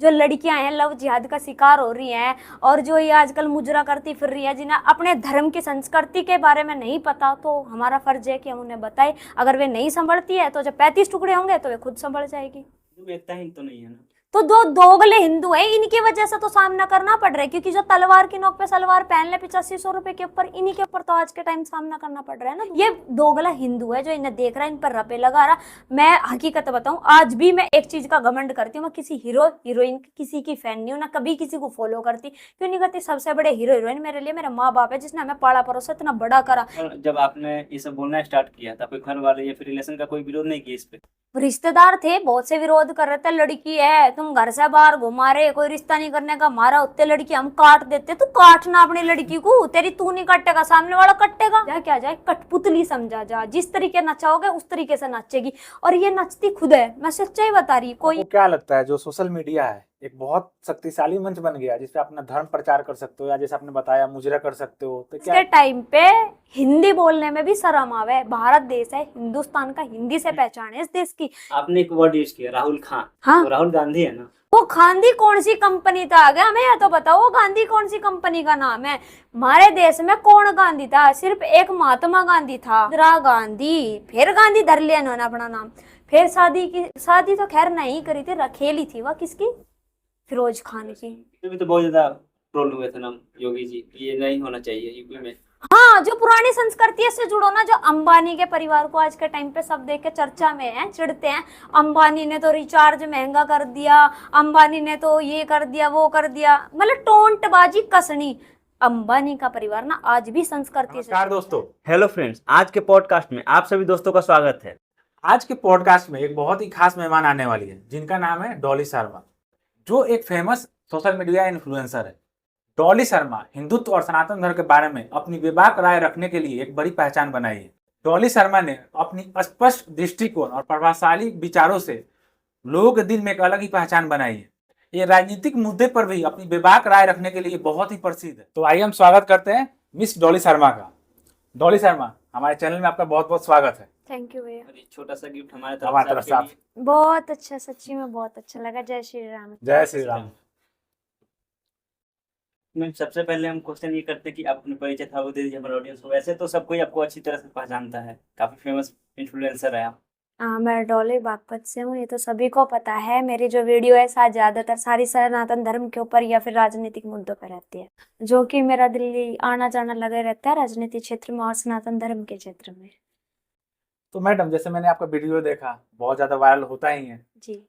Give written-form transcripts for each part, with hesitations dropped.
जो लड़कियां हैं लव जिहाद का शिकार हो रही हैं, और जो ये आजकल मुजरा करती फिर रही है, जिन्हें अपने धर्म की संस्कृति के बारे में नहीं पता, तो हमारा फर्ज है कि हम उन्हें बताएं। अगर वे नहीं संभलती है तो जब 35 टुकड़े होंगे तो वे खुद संभल जाएगी। एकता ही तो नहीं है ना। तो दो दोगले हिंदू हैं, इनकी वजह से तो सामना करना पड़ रहा है, क्योंकि जो तलवार की नोक पे सलवार पहन ले 8500 रुपए के ऊपर, इन्हीं के ऊपर तो आज के टाइम सामना करना पड़ रहा है ना। ये दोगला हिंदू है जो इन्हें देख रहा है, इन पर रपे लगा रहा। मैं हकीकत बताऊं, आज भी मैं एक चीज का घमंड करती हूँ, मैं किसी हीरो हीरोइन किसी की फैन नहीं हूँ, ना कभी किसी को फॉलो करती। क्यों नहीं करती? सबसे बड़े हीरो हीरोइन मेरे लिए मेरे माँ बाप है, जिसने हमें पाला परोसा इतना बड़ा करा। और जब आपने ये सब बोलना स्टार्ट किया था, कोई घर वाले या फिर रिलेशन का कोई विरोध नहीं किया इस पे? रिश्तेदार थे, बहुत से विरोध कर रहे थे, लड़की है तुम घर से बाहर घुमा रहे, कोई रिश्ता नहीं करने का, मारा उत्ते लड़की हम काट देते। तू काटना अपनी लड़की को, तेरी तू नहीं कटेगा, सामने वाला कटेगा। जा क्या जाए, कठपुतली समझा जा, जिस तरीके नचाओगे उस तरीके से नाचेगी, और ये नचती खुद है, मैं सच्चाई बता रही। कोई आपको क्या लगता है जो सोशल मीडिया है एक बहुत शक्तिशाली मंच बन गया जिसपे अपना धर्म प्रचार कर सकते हो, या जैसे आपने बताया मुजरा कर सकते हो, तो क्या के टाइम पे हिंदी बोलने में भी शर्म आवे? भारत देश है, हिंदुस्तान का हिंदी से पहचान है इस देश की। आपने एक वर्ड यूज किया, राहुल खान। हाँ, तो राहुल गांधी है ना। वो गांधी कौन सी कंपनी था? आगे हमें यह तो बताओ, वो गांधी कौन सी कंपनी का नाम है? हमारे देश में कौन गांधी था? सिर्फ एक महात्मा गांधी था, इंदिरा गांधी। फिर गांधी धर लिया इन्होंने अपना नाम। फिर शादी तो खैर नहीं करी थी, रखेली थी वह किसकी? फिरोज खान की। भी तो बहुत ज्यादा ट्रोल हुए थे ना योगी जी, ये नहीं होना चाहिए यूपी में। हाँ, जो पुरानी संस्कृति से जुड़ो ना, जो अंबानी के परिवार को आज के टाइम पे सब देख के चर्चा में है, चिढ़ते हैं। अंबानी ने तो रिचार्ज महंगा कर दिया, अंबानी ने तो ये कर दिया वो कर दिया, मतलब टोंटबाजी कसनी। अंबानी का परिवार ना आज भी संस्कृति से। नमस्कार दोस्तों। हेलो फ्रेंड्स, आज के पॉडकास्ट में आप सभी दोस्तों का स्वागत है। आज के पॉडकास्ट में एक बहुत ही खास मेहमान आने वाली है, जिनका नाम है डॉली शर्मा, जो एक फेमस सोशल मीडिया इन्फ्लुएंसर है। डॉली शर्मा हिंदुत्व और सनातन धर्म के बारे में अपनी बेबाक राय रखने के लिए एक बड़ी पहचान बनाई है। डॉली शर्मा ने अपनी स्पष्ट दृष्टिकोण और प्रभावशाली विचारों से लोगों के दिल में एक अलग ही पहचान बनाई है। ये राजनीतिक मुद्दे पर भी अपनी बेबाक राय रखने के लिए बहुत ही प्रसिद्ध है। तो आइए हम स्वागत करते हैं मिस डॉली शर्मा का। डॉली शर्मा, हमारे चैनल में आपका बहुत बहुत स्वागत है। थैंक यू भैया। और एक छोटा सा गिफ्ट हमारे तरफ से आप। बहुत अच्छा, सच्ची में बहुत अच्छा लगा। जय श्री राम। जय श्री राम। मैम, सबसे पहले हम क्वेश्चन ये करते हैं कि आप अपने परिचय था वो दे दीजिए हमारे ऑडियंस को। वैसे तो सब कोई आपको अच्छी तरह से पहचानता है, काफी फेमस इन्फ्लुएंसर है आप। हाँ, मैं डॉली बागपत से हूँ, ये तो सभी को पता है। मेरी जो वीडियो है ज्यादातर सारी सनातन धर्म के ऊपर या फिर राजनीतिक मुद्दों पर रहती है, जो कि मेरा दिल्ली आना जाना लगे रहता है राजनीतिक क्षेत्र में और सनातन धर्म के क्षेत्र में। तो मैडम, जैसे मैंने आपका वीडियो देखा, बहुत ज्यादा वायरल होता ही है जी।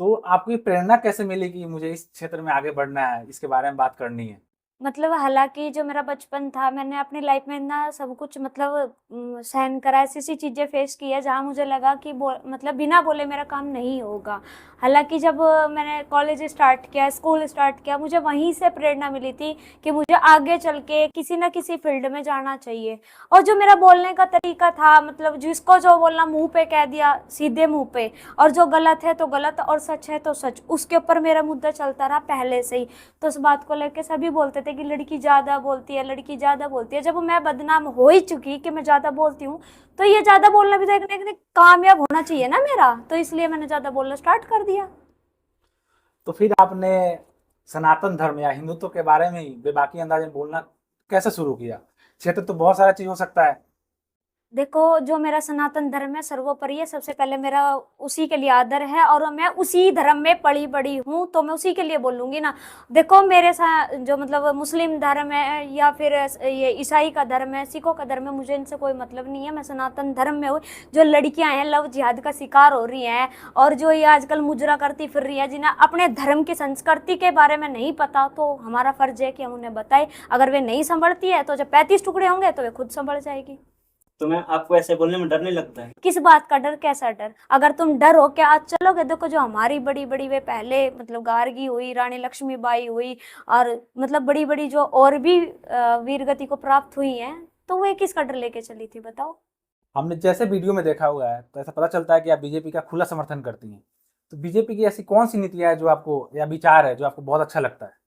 तो आपको ये प्रेरणा कैसे मिली कि मुझे इस क्षेत्र में आगे बढ़ना है, इसके बारे में बात करनी है? मतलब हालांकि जो मेरा बचपन था, मैंने अपनी लाइफ में ना सब कुछ मतलब सहन करा, ऐसी चीजें फेस की है जहाँ मुझे लगा कि मतलब बिना बोले मेरा काम नहीं होगा। हालांकि जब मैंने कॉलेज स्टार्ट किया, स्कूल स्टार्ट किया, मुझे वहीं से प्रेरणा मिली थी कि मुझे आगे चल के किसी न किसी फील्ड में जाना चाहिए। और जो मेरा बोलने का तरीका था, मतलब जिसको जो बोलना मुंह पे कह दिया सीधे मुंह पे, और जो गलत है तो गलत और सच है तो सच, उसके ऊपर मेरा मुद्दा चलता रहा पहले से ही। तो उस बात को लेकर सभी बोलते थे कि लड़की ज्यादा बोलती है, लड़की ज्यादा बोलती है। जब मैं बदनाम हो ही चुकी कि मैं ज्यादा बोलती हूँ, तो ये ज्यादा बोलना भी तो एक कामयाब होना चाहिए ना मेरा, तो इसलिए मैंने ज्यादा बोलना स्टार्ट कर दिया। तो फिर आपने सनातन धर्म या हिंदुत्व के बारे में ही बेबाकी अंदाज में बोलना कैसे शुरू किया? क्षेत्र तो बहुत सारा चीज हो सकता है। देखो, जो मेरा सनातन धर्म है सर्वोपरि है, सबसे पहले मेरा उसी के लिए आदर है, और मैं उसी धर्म में पली बड़ी हूँ, तो मैं उसी के लिए बोलूंगी ना। देखो, मेरे साथ जो मतलब मुस्लिम धर्म है या फिर ये ईसाई का धर्म है, सिखों का धर्म है, मुझे इनसे कोई मतलब नहीं है। मैं सनातन धर्म में हूँ। जो लड़कियां हैं लव जिहाद का शिकार हो रही हैं, और जो ये आजकल मुजरा करती फिर रही है, जिन्हें अपने धर्म की संस्कृति के बारे में नहीं पता, तो हमारा फर्ज है कि हम उन्हें बताएं। अगर वे नहीं संभलती है तो जब 35 टुकड़े होंगे तो वे खुद संभल जाएगी। तो मैं आपको ऐसे बोलने में डर नहीं लगता है? किस बात का डर? कैसा डर? अगर तुम डर हो क्या आज चलोगे? देखो, जो हमारी बड़ी बड़ी वे पहले मतलब गार्गी हुई, रानी लक्ष्मीबाई हुई, और मतलब बड़ी बड़ी जो और भी वीर गति को प्राप्त हुई हैं, तो वे किसका डर लेके चली थी बताओ? हमने जैसे वीडियो में देखा हुआ है तो ऐसा पता चलता है कि आप बीजेपी का खुला समर्थन करती हैं। तो बीजेपी की ऐसी कौन सी नीतियां है जो आपको, या विचार है जो आपको बहुत अच्छा लगता है?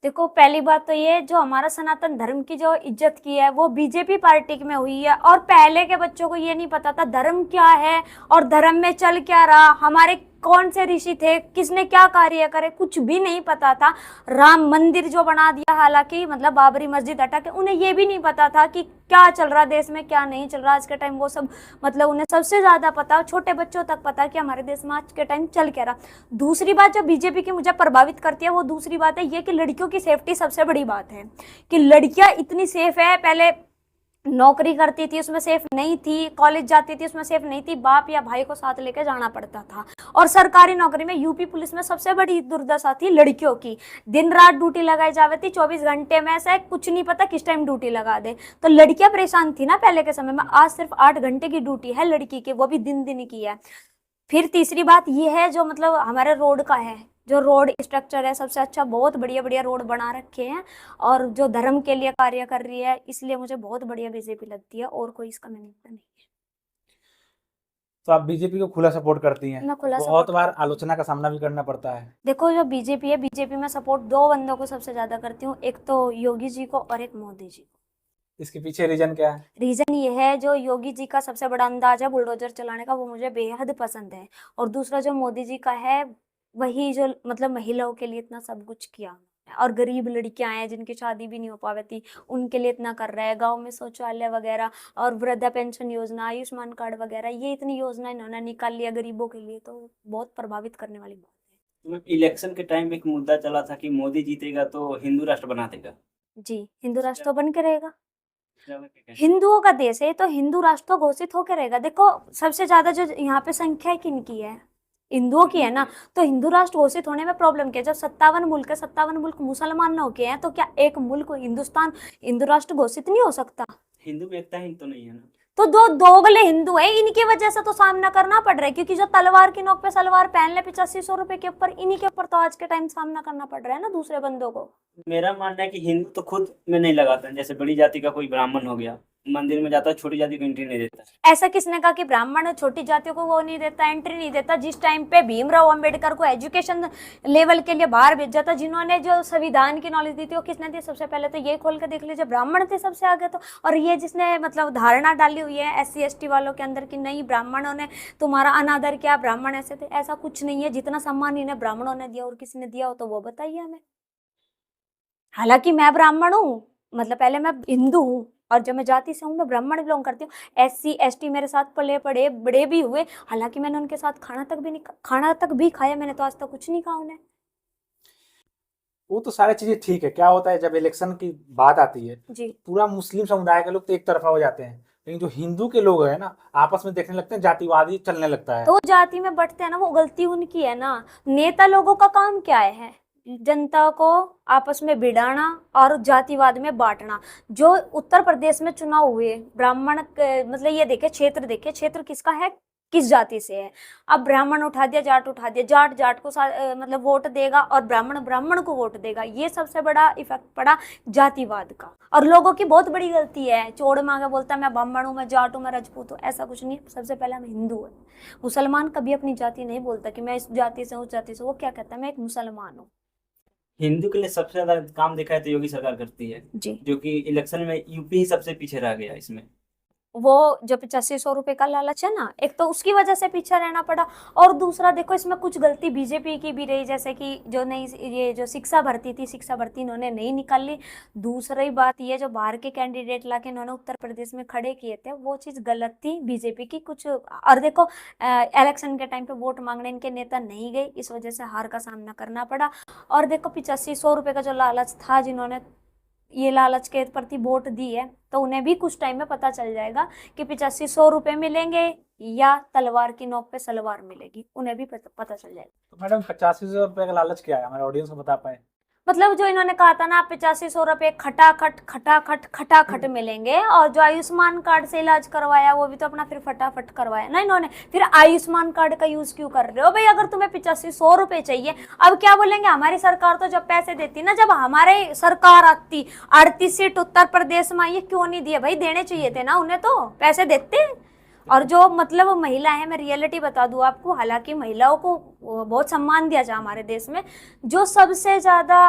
देखो, पहली बात तो ये, जो हमारा सनातन धर्म की जो इज्जत की है वो बीजेपी पार्टी में हुई है। और पहले के बच्चों को ये नहीं पता था धर्म क्या है और धर्म में चल क्या रहा। हमारे कौन से ऋषि थे, किसने क्या कार्य करे, कुछ भी नहीं पता था। राम मंदिर जो बना दिया, हालांकि मतलब बाबरी मस्जिद हटा के, उन्हें ये भी नहीं पता था कि क्या चल रहा देश में, क्या नहीं चल रहा आज के टाइम। वो सब मतलब उन्हें सबसे ज्यादा पता, छोटे बच्चों तक पता कि हमारे देश में आज के टाइम चल क्या रहा। दूसरी बात जो बीजेपी की मुझे प्रभावित करती है, वो दूसरी बात है ये कि लड़कियों की सेफ्टी सबसे बड़ी बात है, कि लड़कियां इतनी सेफ है। पहले नौकरी करती थी उसमें सेफ नहीं थी, कॉलेज जाती थी उसमें सेफ नहीं थी, बाप या भाई को साथ लेकर जाना पड़ता था। और सरकारी नौकरी में, यूपी पुलिस में सबसे बड़ी दुर्दशा थी लड़कियों की, दिन रात ड्यूटी लगाई जाती थी, 24 घंटे में से कुछ नहीं पता किस टाइम ड्यूटी लगा दे। तो लड़कियां परेशान थी ना पहले के समय में। आज सिर्फ 8 घंटे की ड्यूटी है लड़की की, वो भी दिन की है। फिर तीसरी बात ये है जो मतलब हमारे रोड का है, जो रोड स्ट्रक्चर है सबसे अच्छा, बहुत बढ़िया बढ़िया रोड बना रखे हैं, और जो धर्म के लिए कार्य कर रही है, इसलिए मुझे बहुत बढ़िया बीजेपी लगती है, और कोई इसका मैंने नहीं है। तो आप बीजेपी को खुला सपोर्ट करती हैं? मैं खुला बहुत support बार आलोचना का सामना भी करना पड़ता है। देखो जो बीजेपी है, बीजेपी में सपोर्ट 2 बंदों को सबसे ज्यादा करती हूँ, एक तो योगी जी को और एक मोदी जी को। इसके पीछे रीजन क्या है? रीजन ये है, जो योगी जी का सबसे बड़ा अंदाज है बुलडोजर चलाने का, वो मुझे बेहद पसंद है। और दूसरा जो मोदी जी का है, वही जो मतलब महिलाओं के लिए इतना सब कुछ किया, और गरीब लड़कियां हैं जिनकी शादी भी नहीं हो पाती, उनके लिए इतना कर रहा है। गांव में शौचालय वगैरह, और वृद्धा पेंशन योजना, आयुष्मान कार्ड वगैरह, ये इतनी योजना इन्होंने निकाल लिया गरीबों के लिए, तो बहुत प्रभावित करने वाली बात है। इलेक्शन के टाइम एक मुद्दा चला था कि मोदी जीतेगा तो हिंदू राष्ट्र बना देगा। जी, हिंदू राष्ट्र तो बन के रहेगा, हिंदुओं का देश है तो हिंदू राष्ट्र तो घोषित होकर रहेगा। देखो सबसे ज्यादा जो यहाँ पे संख्या किनकी है, हिंदुओं की है ना, तो हिंदू राष्ट्र घोषित होने में प्रॉब्लम क्या है? जब 57 मुल्क है, 57 मुल्क मुसलमान हो के हैं, तो क्या एक मुल्क हिंदुस्तान हिंदू राष्ट्र घोषित नहीं हो सकता? हिंदू में एकता ही तो नहीं है ना। तो दो दोगले हिंदू है, इनकी वजह से तो सामना करना पड़ रहा है, क्योंकि जो तलवार की नोक पे सलवार पहन ले 8500 रुपए के ऊपर, इन्हीं के ऊपर तो आज के टाइम सामना करना पड़ रहा है ना दूसरे बंदों को। मेरा मानना है कि हिंदू तो खुद में नहीं लगाता, जैसे बड़ी जाति का कोई ब्राह्मण हो गया, मंदिर में जाता है, छोटी जाति को एंट्री नहीं देता। ऐसा किसने कहा कि ब्राह्मण छोटी जातियों को वो नहीं देता, एंट्री नहीं देता? जिस टाइम पे भीमराव अंबेडकर को एजुकेशन लेवल के लिए बाहर भेजा था, जिन्होंने जो संविधान की नॉलेज दी थी, वो किसने दी? सबसे पहले तो ये खोल के देख लीजिए, ब्राह्मण थे सबसे आगे तो। और ये जिसने मतलब धारणा डाली हुई है SC ST वालों के अंदर कि नहीं ब्राह्मणों ने तुम्हारा अनादर किया, ब्राह्मण ऐसे थे, ऐसा कुछ नहीं है। जितना सम्मान इन्हें ब्राह्मणों ने दिया और किसी ने दिया हो तो वो बताइए हमें। हालांकि मैं ब्राह्मण हूँ, मतलब पहले मैं हिंदू हूँ, और जब मैं जाति से हूँ मैं ब्राह्मण बिलोंग करती हूँ। SC ST मेरे साथ पले पड़े बड़े भी हुए, हालांकि मैंने उनके साथ खाना तक भी खाया, मैंने तो आज तक कुछ नहीं खाया उन्हें। वो तो सारी चीजें ठीक है। क्या होता है जब इलेक्शन की बात आती है, जी, पूरा मुस्लिम समुदाय के लोग तो एक तरफा हो जाते हैं, लेकिन जो हिंदू के लोग है ना, आपस में देखने लगते हैं, जातिवादी चलने लगता है। तो जाति में बंटते हैं ना, वो गलती उनकी है ना। नेता लोगों का काम क्या है? जनता को आपस में भिड़ाना और जातिवाद में बांटना। जो उत्तर प्रदेश में चुनाव हुए, ब्राह्मण मतलब ये देखे क्षेत्र किसका है, किस जाति से है। अब ब्राह्मण उठा दिया, जाट उठा दिया, जाट को मतलब वोट देगा, और ब्राह्मण को वोट देगा। ये सबसे बड़ा इफेक्ट पड़ा जातिवाद का, और लोगों की बहुत बड़ी गलती है। चोड़ मांगे बोलता मैं ब्राह्मण हूँ, मैं जाट हूँ, मैं राजपूत हूँ, ऐसा कुछ नहीं। सबसे पहले मैं हिंदू है। मुसलमान कभी अपनी जाति नहीं बोलता कि मैं इस जाति से हूँ, उस जाति से। वो क्या कहता है, मैं एक मुसलमान हूँ। हिंदू के लिए सबसे ज्यादा काम देखा है तो योगी सरकार करती है जी, जो कि इलेक्शन में यूपी ही सबसे पीछे रह गया इसमें। वो जो 8500 रुपए का लालच है ना, एक तो उसकी वजह से पीछे रहना पड़ा, और दूसरा देखो इसमें कुछ गलती बीजेपी की भी रही, जैसे कि जो नई ये जो शिक्षा भर्ती थी, शिक्षा भर्ती इन्होंने नहीं निकाली। दूसरी बात ये जो बाहर के कैंडिडेट लाके इन्होंने उत्तर प्रदेश में खड़े किए थे, वो चीज़ गलत थी बीजेपी की कुछ। और देखो इलेक्शन के टाइम पे वोट मांगने इनके नेता नहीं गए, इस वजह से हार का सामना करना पड़ा। और देखो 8500 रुपये का जो लालच था, जिन्होंने ये लालच के प्रति वोट दी है, तो उन्हें भी कुछ टाइम में पता चल जाएगा कि 8500 रुपये मिलेंगे या तलवार की नोक पे सलवार मिलेगी, उन्हें भी पता चल जाएगा। तो मैडम 8500 रुपए का लालच क्या है, हमारे ऑडियंस को बता पाए? मतलब जो इन्होंने कहा था ना 8500 रुपये खटाखट मिलेंगे, और जो आयुष्मान कार्ड से इलाज करवाया वो भी तो अपना फिर फटाफट करवाया ना इन्होंने। फिर आयुष्मान कार्ड का यूज क्यों कर रहे हो भाई? अगर तुम्हें 8500 रुपये चाहिए, अब क्या बोलेंगे, हमारी सरकार तो जब पैसे देती ना, जब हमारे सरकार आती 38 सीट उत्तर प्रदेश में, ये क्यों नहीं दिए भाई? देने चाहिए थे ना उन्हें, तो पैसे देते। और जो मतलब महिला है, मैं रियलिटी बता दूं आपको, हालांकि महिलाओं को बहुत सम्मान दिया जाए हमारे देश में, जो सबसे ज्यादा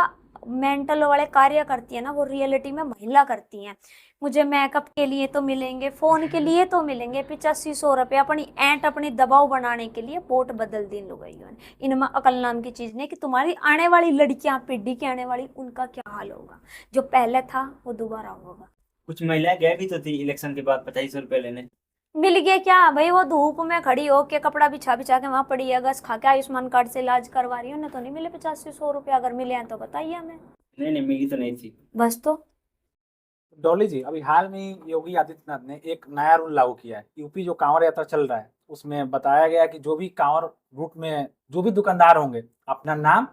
मेंटल वाले कार्य करती है ना, वो रियलिटी में महिला करती हैं। मुझे मेकअप के लिए तो मिलेंगे, फोन के लिए तो मिलेंगे 8500 रुपये, अपनी ऐंठ अपनी दबाव बनाने के लिए पोट बदल दी लुगाइयों ने। इनमें अकल नाम की चीज नहीं कि तुम्हारी आने वाली लड़कियां, पीढ़ी की आने वाली, उनका क्या हाल होगा। जो पहले था वो दोबारा होगा। कुछ महिलाएं गए भी तो थी इलेक्शन के बाद 2500 रुपये लेने। मिल गया क्या भाई, वो धूप में खड़ी हो के कपड़ा बिछा बिछा के वहां पड़ी है, गस खा के आयुष्मान कार्ड से इलाज करवा रही हूँ। उन्हें तो नहीं मिले 8500 रुपये, अगर मिले हैं तो बताइए हमें। नहीं मिली तो नहीं थी। बस तो डॉली जी, अभी हाल में ही योगी आदित्यनाथ ने एक नया रूल लागू किया है। यूपी जो कांवड़ यात्रा चल रहा है उसमें बताया गया है कि जो भी कांवड़ रूट में जो भी दुकानदार होंगे, अपना नाम,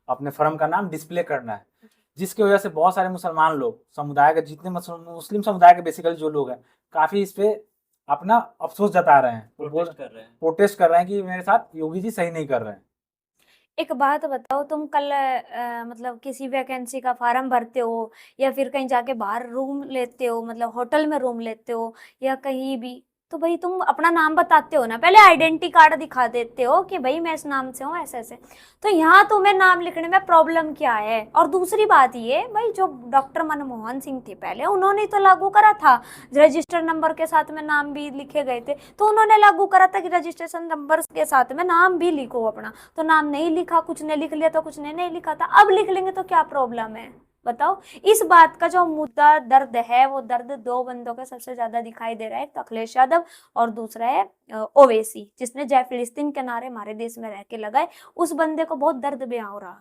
अपने फर्म का नाम डिस्प्ले करना है, जिसकी वजह से बहुत सारे मुसलमान लोग, समुदाय के जितने मुस्लिम समुदाय के बेसिकली जो लोग हैं, काफी इस पे अपना अफसोस जता रहे हैं, प्रोटेस्ट कर रहे हैं कि मेरे साथ योगी जी सही नहीं कर रहे हैं। एक बात बताओ, तुम कल मतलब किसी वैकेंसी का फॉर्म भरते हो या फिर कहीं जाके बाहर रूम लेते हो, मतलब होटल में रूम लेते हो या कहीं भी, तो भाई तुम अपना नाम बताते हो ना, पहले आइडेंटिटी कार्ड दिखा देते हो कि भाई मैं इस नाम से हूँ, ऐसे ऐसे। तो यहाँ तुम्हें नाम लिखने में प्रॉब्लम क्या है। और दूसरी बात ये भाई, जो डॉक्टर मनमोहन सिंह थे पहले, उन्होंने तो लागू करा था, रजिस्टर नंबर के साथ में नाम भी लिखे गए थे, तो उन्होंने लागू करा था कि रजिस्ट्रेशन नंबर के साथ में नाम भी लिखो अपना। तो नाम नहीं लिखा, कुछ ने लिख लिया तो कुछ ने नहीं लिखा था, अब लिख लेंगे तो क्या प्रॉब्लम है बताओ। इस बात का जो मुद्दा दर्द है, वो दर्द दो बंदों का सबसे ज्यादा दिखाई दे रहा है, एक अखिलेश यादव और दूसरा है ओवैसी, जिसने जय फिलिस्तीन के नारे हमारे देश में रह के लगाए। उस बंदे को बहुत दर्द बयां हो रहा।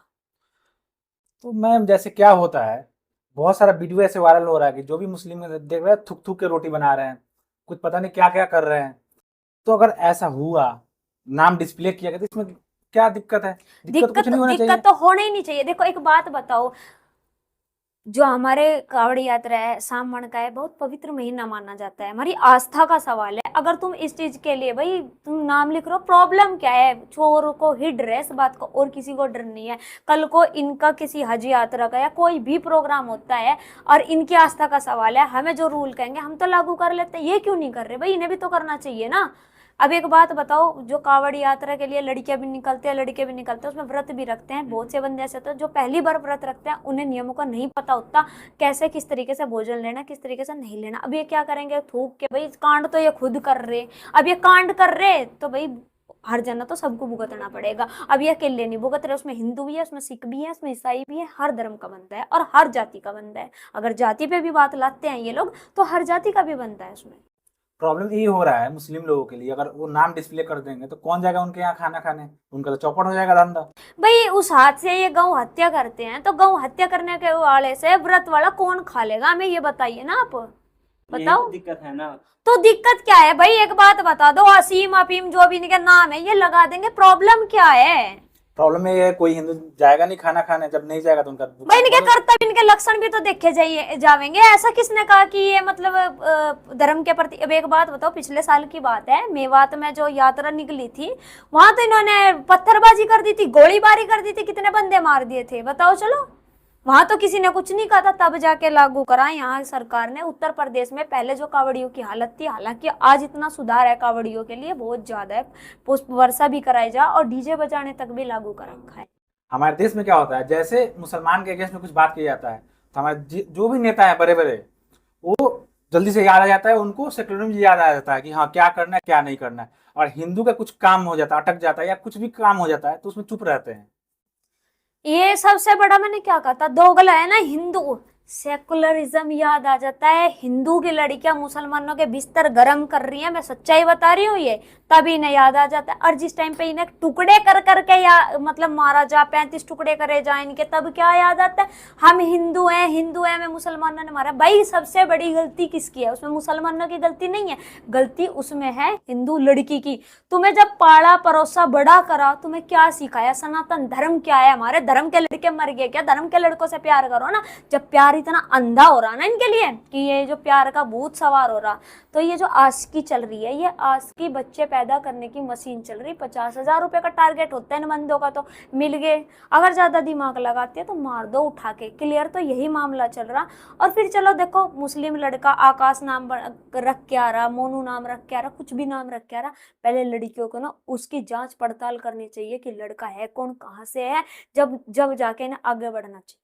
तो मैम, जैसे क्या होता है, बहुत सारा वीडियो ऐसे वायरल हो रहा है कि जो भी मुस्लिम देख रहे हैं थुक थुक के रोटी बना रहे हैं, कुछ पता नहीं क्या क्या कर रहे हैं। तो अगर ऐसा हुआ, नाम डिस्प्ले किया गया, तो इसमें क्या दिक्कत है? दिक्कत कुछ नहीं होना चाहिए। दिक्कत तो होना ही नहीं चाहिए। देखो एक बात बताओ, जो हमारे कावड़ यात्रा है, सावन का है, बहुत पवित्र महीना माना जाता है, हमारी आस्था का सवाल है। अगर तुम इस चीज के लिए भाई तुम नाम लिख रहे हो, प्रॉब्लम क्या है। चोर को ही डर है इस बात को, और किसी को डर नहीं है। कल को इनका किसी हज यात्रा का या कोई भी प्रोग्राम होता है और इनकी आस्था का सवाल है, हमें जो रूल कहेंगे हम तो लागू कर लेते हैं। ये क्यों नहीं कर रहे भाई, इन्हें भी तो करना चाहिए ना। अब एक बात बताओ, जो कावड़ यात्रा के लिए लड़कियां भी निकलते हैं, लड़के भी निकलते हैं, उसमें व्रत भी रखते हैं। बहुत से बंदे ऐसे होते हैं जो पहली बार व्रत रखते हैं, उन्हें नियमों का नहीं पता होता, कैसे किस तरीके से भोजन लेना, किस तरीके से नहीं लेना। अब ये क्या करेंगे, थूक के भाई कांड तो ये खुद कर रहे। अब ये कांड कर रहे तो भाई हर जना तो सबको भुगतना पड़ेगा। अब ये अकेले नहीं भुगत रहे, उसमें हिंदू भी है, उसमें सिख भी है, उसमें ईसाई भी है, हर धर्म का बंदा है और हर जाति का बंदा है। अगर जाति पे भी बात लाते हैं ये लोग, तो हर जाति का भी बनता है उसमें। प्रॉब्लम ये हो रहा है मुस्लिम लोगों के लिए, अगर वो नाम डिस्प्ले कर देंगे तो कौन जाएगा उनके यहाँ खाना खाने? उनका तो चौपट हो जाएगा धंधा। भाई उस हाथ से ये गौ हत्या करते हैं, तो गौ हत्या करने के वाले से व्रत वाला कौन खा लेगा, हमें ये बताइए ना आप, बताओ। तो दिक्कत है ना। तो दिक्कत क्या है भाई, एक बात बता दो, असीम अफीम जो भी इनके नाम है ये लगा देंगे, प्रॉब्लम क्या है। प्रॉब्लम ये है, कोई हिंदू जाएगा नहीं खाना खाने, जब नहीं जाएगा तो उनका भाई इनके कर्तव्य, इनके लक्षण भी तो देखे जाएंगे। ऐसा किसने कहा कि ये मतलब धर्म के प्रति। अब एक बात बताओ, पिछले साल की बात है, मेवात में जो यात्रा निकली थी, वहां तो इन्होंने पत्थरबाजी कर दी थी, गोलीबारी कर दी थी, कितने बंदे मार दिए थे बताओ। चलो वहां तो किसी ने कुछ नहीं कहा था, तब जाके लागू करा यहाँ सरकार ने। उत्तर प्रदेश में पहले जो कावड़ियों की हालत थी, हालांकि आज इतना सुधार है कावड़ियों के लिए, बहुत ज्यादा है, पुष्प वर्षा भी कराई जा और डीजे बजाने तक भी लागू कर रखा है। हमारे देश में क्या होता है, जैसे मुसलमान के अगेंस्ट में कुछ बात किया जाता है तो हमारे जो भी नेता है बड़े बड़े, वो जल्दी से याद आ जाता है, उनको सेक्युलरिज्म याद आ जाता है कि हाँ क्या करना है क्या नहीं करना है। और हिंदू का कुछ काम हो जाता है, अटक जाता है या कुछ भी काम हो जाता है तो उसमें चुप रहते हैं। ये सबसे बड़ा मैंने क्या कहा था, दोगला है ना हिंदू। सेकुलरिज्म याद आ जाता है, हिंदू की लड़कियां मुसलमानों के बिस्तर गर्म कर रही हैं, मैं सच्चाई बता रही हूँ, ये तभी इन्हें याद आ जाता है। और जिस टाइम पे इन्हें टुकड़े कर करके या मतलब मारा जा, 35 टुकड़े करे जाए इनके, तब क्या याद आता है, हम हिंदू हैं, हिंदू हैं, मैं मुसलमानों ने मारा। भाई सबसे बड़ी गलती किसकी है, उसमें मुसलमानों की गलती नहीं है, गलती उसमें है हिंदू लड़की की। तुम्हें जब पाला परोसा बड़ा करा, तुम्हें क्या सिखाया, सनातन धर्म क्या है, हमारे धर्म के लड़के मर गए क्या, धर्म के लड़कों से प्यार करो ना। जब प्यार इतना अंधा हो रहा ना इनके लिए कि ये जो प्यार का भूत सवार हो रहा, तो ये जो आशिकी चल रही है, ये आशिकी बच्चे पैदा करने की मशीन चल रही। 50,000 रुपए का टारगेट होता है इन बंदों का, तो मिल गए। अगर ज्यादा दिमाग लगाते हैं तो मार दो उठा के, क्लियर। तो यही मामला चल रहा। और फिर चलो देखो, मुस्लिम लड़का आकाश नाम रख के आ रहा, मोनू नाम रख के आ रहा, कुछ भी नाम रख के आ रहा, पहले लड़कियों को ना उसकी जांच पड़ताल करनी चाहिए कि लड़का है कौन, कहाँ से है, जब जाके इन्हें आगे बढ़ना चाहिए।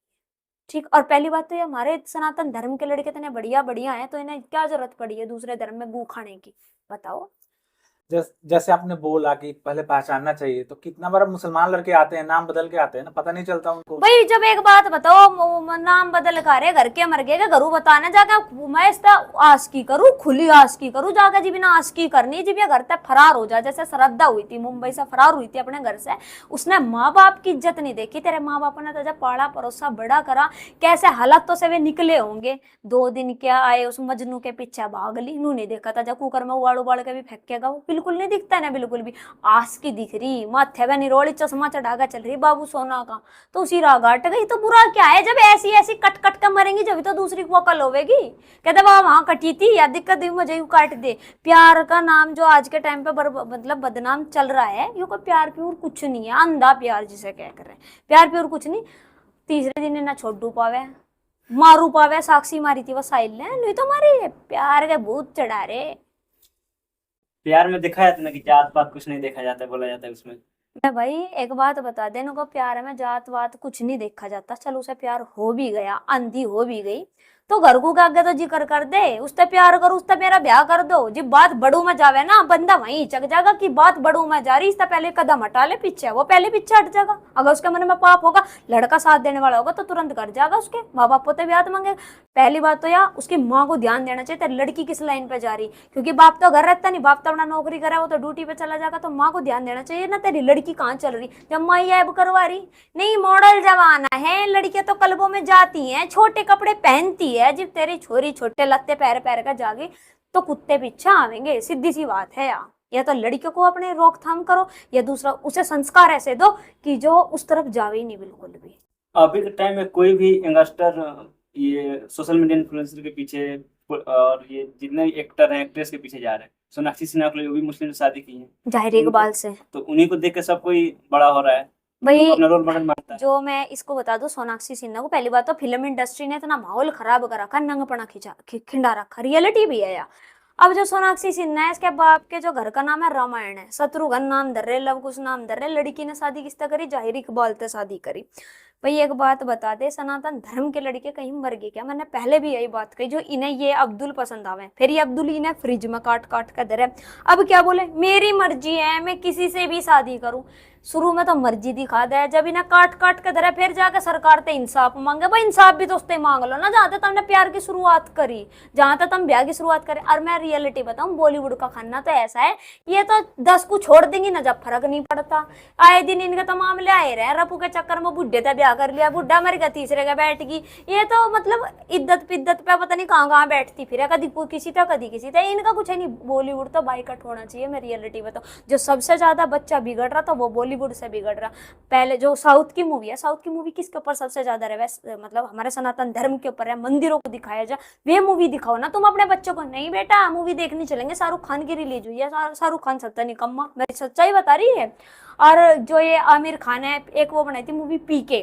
ठीक। और पहली बात तो ये हमारे सनातन धर्म के लड़के इतने बढ़िया बढ़िया हैं, तो इन्हें क्या जरूरत पड़ी है दूसरे धर्म में गू खाने की, बताओ। जैसे आपने बोला कि पहले पहचानना चाहिए, तो कितना बार मुसलमान लड़के आते हैं, नाम बदल के आते हैं ना, पता नहीं चलता उनको। भाई जब एक बात बताओ, नाम बदल कर रहे, घर के मर गए के घरू बताने जाके मैं इसका आस्की करूं, खुली आस्की करूं जाके, जी बिना आस्की करनी, जी भी घर तक फरार हो जा। जैसे श्रद्धा हुई थी, मुंबई से फरार हुई थी अपने घर से, उसने माँ बाप की इज्जत नहीं देखी। तेरे माँ बाप ने तुझे पाला परोसा बड़ा करा, कैसे हालातों से वे निकले होंगे। 2 दिन क्या आए, उस मजनू के पीछे भाग ली, नू नहीं देखा था जब कुकर में उबाल उबाल के भी फेंकेगा, वो बिल्कुल नहीं दिखता ना, बिल्कुल भी। आस की दिख रही, माथे में निरोड़ी चश्मा चढ़ाकर चल रही बाबू सोना का, तो उसी राह घाट गई। तो बुरा क्या है, जब ऐसी ऐसी कट कट कर मरेंगी जब तो दूसरी को अकल होवेगी। कहते वहां वहां कटी थी या दिक्कत हुई मुझे यूं काट दे। प्यार का नाम जो आज के टाइम पे मतलब बदनाम चल रहा है, ये कोई प्यार प्यूर कुछ नहीं है, अंधा प्यार जिसे कह कर रहे हैं, प्यार प्यूर कुछ नहीं। तीसरे दिन ना छोड़ू पावे मारू पावे, साक्षी मारी थी वो साहिल ने, नहीं तो मारी प्यार के भूत चढ़ा रहे। प्यार में दिखाया था ना कि जात पात कुछ नहीं देखा जाता, बोला जाता है उसमें। मैं भाई एक बात बता दे, को प्यार में जात वात कुछ नहीं देखा जाता। चल उसे प्यार हो भी गया, अंधी हो भी गई, तो घर को आगे तो जिक्र कर दे, उससे प्यार करो, उससे मेरा ब्याह कर दो। जब बात बड़ू में जावे ना, बंदा वहीं चक जाएगा कि बात बड़ू में जा रही, इससे पहले कदम हटा ले पीछे, वो पहले पीछे हट जाएगा। अगर उसके मन में पाप होगा, लड़का साथ देने वाला होगा तो तुरंत कर जाएगा, उसके माँ बाप पोते ब्याह मांगे। पहली बात तो यार उसकी माँ को ध्यान देना चाहिए, तेरी लड़की किस लाइन पे जा रही, क्योंकि बाप तो घर रहता नहीं, बाप तो अपना नौकरी करे, वो तो ड्यूटी पे चला जाएगा, तो माँ को ध्यान देना चाहिए ना तेरी लड़की कहाँ चल रही। जब माँ ऐब करवा रही, नहीं मॉडल जमाना है, लड़कियां तो क्लबों में जाती हैं, छोटे कपड़े पहनती है, जब तेरी छोरी छोटे लत्ते पैर पैर का जागी तो कुत्ते पीछे आवेंगे, सीधी सी बात है यार। या तो लड़कियों को अपने रोकथाम करो, या दूसरा उसे संस्कार ऐसे दो कि जो उस तरफ जावे ही नहीं बिल्कुल भी। अभी के टाइम में कोई भी यंगस्टर ये सोशल मीडिया इन्फ्लुएंसर के पीछे और ये जितने भी एक्टर हैं एक्ट्रेस के पीछे जा रहे हैं। सोनाक्षी सिन्हा को वो भी मुस्लिम से शादी की है, जाहिर इकबाल से, तो उन्हीं को देख के सब कोई बड़ा हो रहा है, भाई अपना रोल मॉडल मानता है। जो मैं इसको बता दूं, सोनाक्षी सिन्हा को पहली बात तो फिल्म इंडस्ट्री ने इतना माहौल खराब कर रखा, नंगपना खिंडा रखा, रियलिटी भी है यार। अब जो सोनाक्षी सिन्हा है, इसके बाप के जो घर का नाम है रामायण है, शत्रुघ्न नाम धर रहे, लव कुश नाम धर रहे, लड़की ने शादी किससे करी, जाहिर इकबाल से शादी करी। भाई एक बात बता दे, सनातन धर्म के लड़के कहीं मर गए क्या? मैंने पहले भी यही बात कही, जो इन्हें ये अब्दुल पसंद आवे, फिर ये अब्दुल इन्हें फ्रिज में काट काट कर धरे। अब क्या बोले, मेरी मर्जी है, मैं किसी से भी शादी करूं। शुरू में तो मर्जी दिखा दे, जब इन्हें काट काट के धरे, फिर जाकर सरकार ते इंसाफ मांगे। भाई इंसाफ भी तो उससे मांग लो ना, जहाँ तक तुमने प्यार की शुरुआत करी, जहां तक तुम ब्याह की शुरुआत करे। और मैं रियलिटी बताऊं, बॉलीवुड का खाना तो ऐसा है, ये तो 10 को छोड़ देंगी ना, जब फर्क नहीं पड़ता। आए दिन इनके तो मामले आए रहे, रपू के चक्कर में बुढ़े से ब्याह कर लिया, बुढ़ा मर गया, तीसरे का बैठ गई। ये तो मतलब इद्दत पिद्दत पे पता नहीं कहाँ कहाँ बैठती फिर, कभी किसी था कभी किसी था, इनका कुछ है नहीं। बॉलीवुड तो बाइकआउट होना चाहिए, मैं रियलिटी बताऊं। जो सबसे ज्यादा बच्चा बिगड़ रहा था वो बॉलीवुड से बिगड़ रहा। पहले जो साउथ की मूवी है, साउथ की मूवी किसके ऊपर सबसे ज्यादा है, मतलब हमारे सनातन धर्म के ऊपर है, मंदिरों को दिखाया जाए, वे मूवी दिखाओ ना तुम अपने बच्चों को। नहीं बेटा मूवी देखने चलेंगे, शाहरुख खान की रिलीज हुई है, शाहरुख खान सत्ता निकम्मा, मेरी सच्चाई बता रही है। और जो ये आमिर खान है, एक वो बनाई थी मूवी पीके,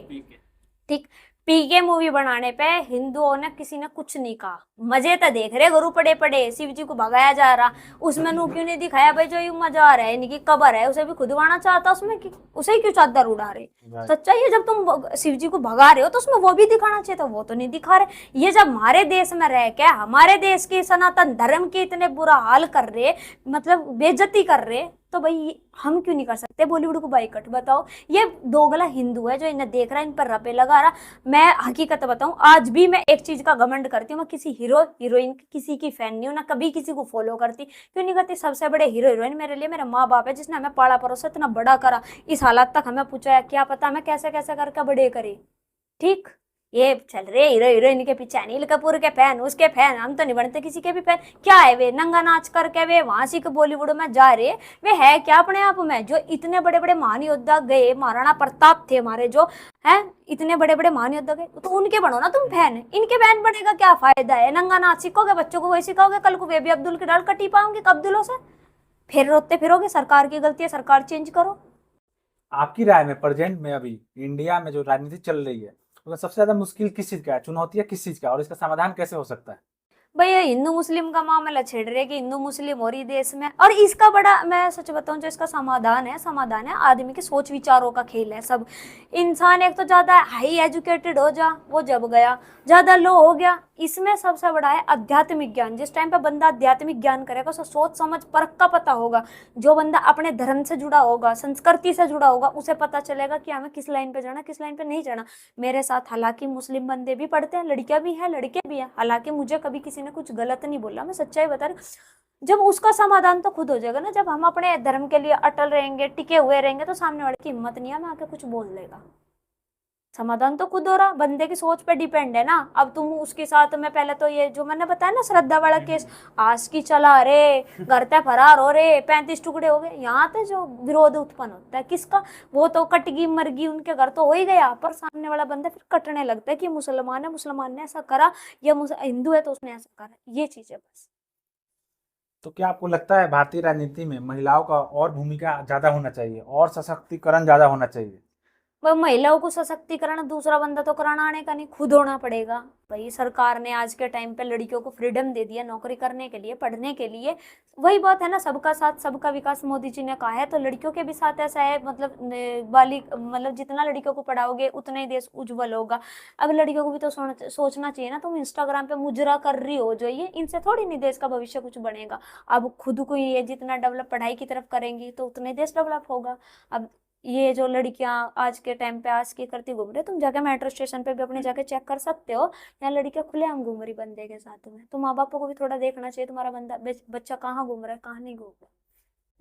ठीक, पीके मूवी बनाने पे हिंदुओं ने किसी ने कुछ नहीं कहा, मजे तो देख रहे, गुरु पड़े पड़े, शिव जी को भगाया जा रहा, उसमें नू क्यों नहीं दिखाया भाई जो ये मजा आ रहा है, इनकी कबर है, उसे भी खुदवाना चाहता उसमें, उसे ही क्यों चादर उड़ा रहे। सच्चाई है, जब तुम शिव जी को भगा रहे हो तो उसमें वो भी दिखाना चाहिए था, वो तो नहीं दिखा रहे। ये जब हमारे देश में रह के हमारे देश की सनातन धर्म की इतने बुरा हाल कर रहे, मतलब बेइज्जती कर रहे, तो भाई हम क्यों नहीं कर सकते बॉलीवुड को बाइकआउट? बताओ, ये दोगला हिंदू है जो इन्हें देख रहा है, इन पर रपे लगा रहा। मैं हकीकत बताऊं, आज भी मैं एक चीज का घमंड करती हूँ, मैं किसी हीरो हीरोइन किसी की फैन नहीं हूँ, ना कभी किसी को फॉलो करती। क्यों नहीं करती? सबसे बड़े हीरो हीरोइन मेरे लिए मेरे माँ बाप है, जिसने हमें पाला परोसा, इतना बड़ा करा, इस हालत तक हमें पहुंचाया, क्या पता हमें कैसे कैसे करके बड़े करे। ठीक, ये चल रहे हीरो हीरोइन के पीछे, अनिल कपूर के फैन, उसके फैन, हम तो नहीं बनते किसी के भी फैन। क्या है वे नंगा नाच करके वे वहां से बॉलीवुड में जा रहे, वे है क्या अपने आप में? जो इतने बड़े बड़े महान योद्धा गए, महाराणा प्रताप थे हमारे जो है, इतने बड़े बड़े महान योद्धा गए, तो उनके बनो ना तुम फैन, इनके फैन बनेगा क्या फायदा है? नंगा नाच सीखोगे, बच्चों को वही सिखाओगे, कल को वे भी अब्दुल की डाल कटी पाओगे अब्दुलों से, फिर रोते फिरोगे। सरकार की गलती है, सरकार चेंज करो। आपकी राय में प्रेजेंट में अभी इंडिया में जो राजनीति चल रही है, उसमें सबसे ज्यादा मुश्किल किस चीज का है, चुनौतियां किस चीज का, और इसका समाधान कैसे हो सकता है? भैया हिंदू मुस्लिम का मामला छेड़ रहे कि हिंदू मुस्लिम हो रही देश में, और इसका बड़ा, मैं सच बताऊं, जो इसका समाधान है आदमी के सोच विचारों का खेल है सब। इंसान एक तो ज्यादा हाई एजुकेटेड हो जा, वो जब गया, ज्यादा लो हो गया। इसमें सबसे बड़ा है आध्यात्मिक ज्ञान। जिस टाइम पे बंदा आध्यात्मिक ज्ञान करेगा, उसे सोच समझ परख का पता होगा। जो बंदा अपने धर्म से जुड़ा होगा, संस्कृति से जुड़ा होगा, उसे पता चलेगा कि हमें किस लाइन पे जाना, किस लाइन पे नहीं जाना। मेरे साथ हालांकि मुस्लिम बंदे भी पढ़ते हैं, लड़कियां भी हैं, लड़के भी हैं, हालांकि मुझे कभी किसी ने कुछ गलत नहीं बोला, मैं सच्चाई बता रही हूँ। जब उसका समाधान तो खुद हो जाएगा ना, जब हम अपने धर्म के लिए अटल रहेंगे, टिके हुए रहेंगे, तो सामने वाले की हिम्मत नहीं है हमें आके कुछ बोल लेगा। समाधान तो खुद हो रहा, बंदे की सोच पे डिपेंड है ना। अब तुम उसके साथ में, पहले तो ये जो मैंने बताया ना श्रद्धा वाला केस, आज की चला रे, घर ते फरार हो रे, 35 टुकड़े हो गए, यहाँ पे जो विरोध उत्पन्न होता है किसका, वो तो कटगी मरगी, उनके घर तो हो ही गया, पर सामने वाला बंदा फिर कटने लगता है कि मुसलमान है, मुसलमान ने ऐसा करा, या हिंदू है तो उसने ऐसा करा। ये चीज है बस। तो क्या आपको लगता है भारतीय राजनीति में महिलाओं का और भूमिका ज्यादा होना चाहिए और सशक्तिकरण ज्यादा होना चाहिए? वह महिलाओं को सशक्तिकरण दूसरा बंदा तो कराना आने का नहीं, खुद होना पड़ेगा भाई। सरकार ने आज के टाइम पे लड़कियों को फ्रीडम दे दिया नौकरी करने के लिए, पढ़ने के लिए। वही बात है ना, सबका साथ सबका विकास मोदी जी ने कहा है, तो लड़कियों के भी साथ ऐसा है, मतलब मतलब जितना लड़कियों को पढ़ाओगे उतना ही देश उज्जवल होगा। अब लड़कियों को भी तो सोचना चाहिए ना, तुम इंस्टाग्राम पे मुजरा कर रही हो जो, ये इनसे थोड़ी नहीं देश का भविष्य कुछ बनेगा। अब खुद को ये जितना डेवलप पढ़ाई की तरफ करेंगी तो उतना ही देश डेवलप होगा। अब ये जो लड़कियां आज के टाइम पे आज की करती घूम रही है, तुम जाके मेट्रो स्टेशन पे भी अपने जाके चेक कर सकते हो, यहाँ लड़कियां खुलेआम घूम रही बंदे के साथ में। तो माँ बापों को भी थोड़ा देखना चाहिए, तुम्हारा बच्चा कहाँ घूम रहा है, कहाँ नहीं घूम रहा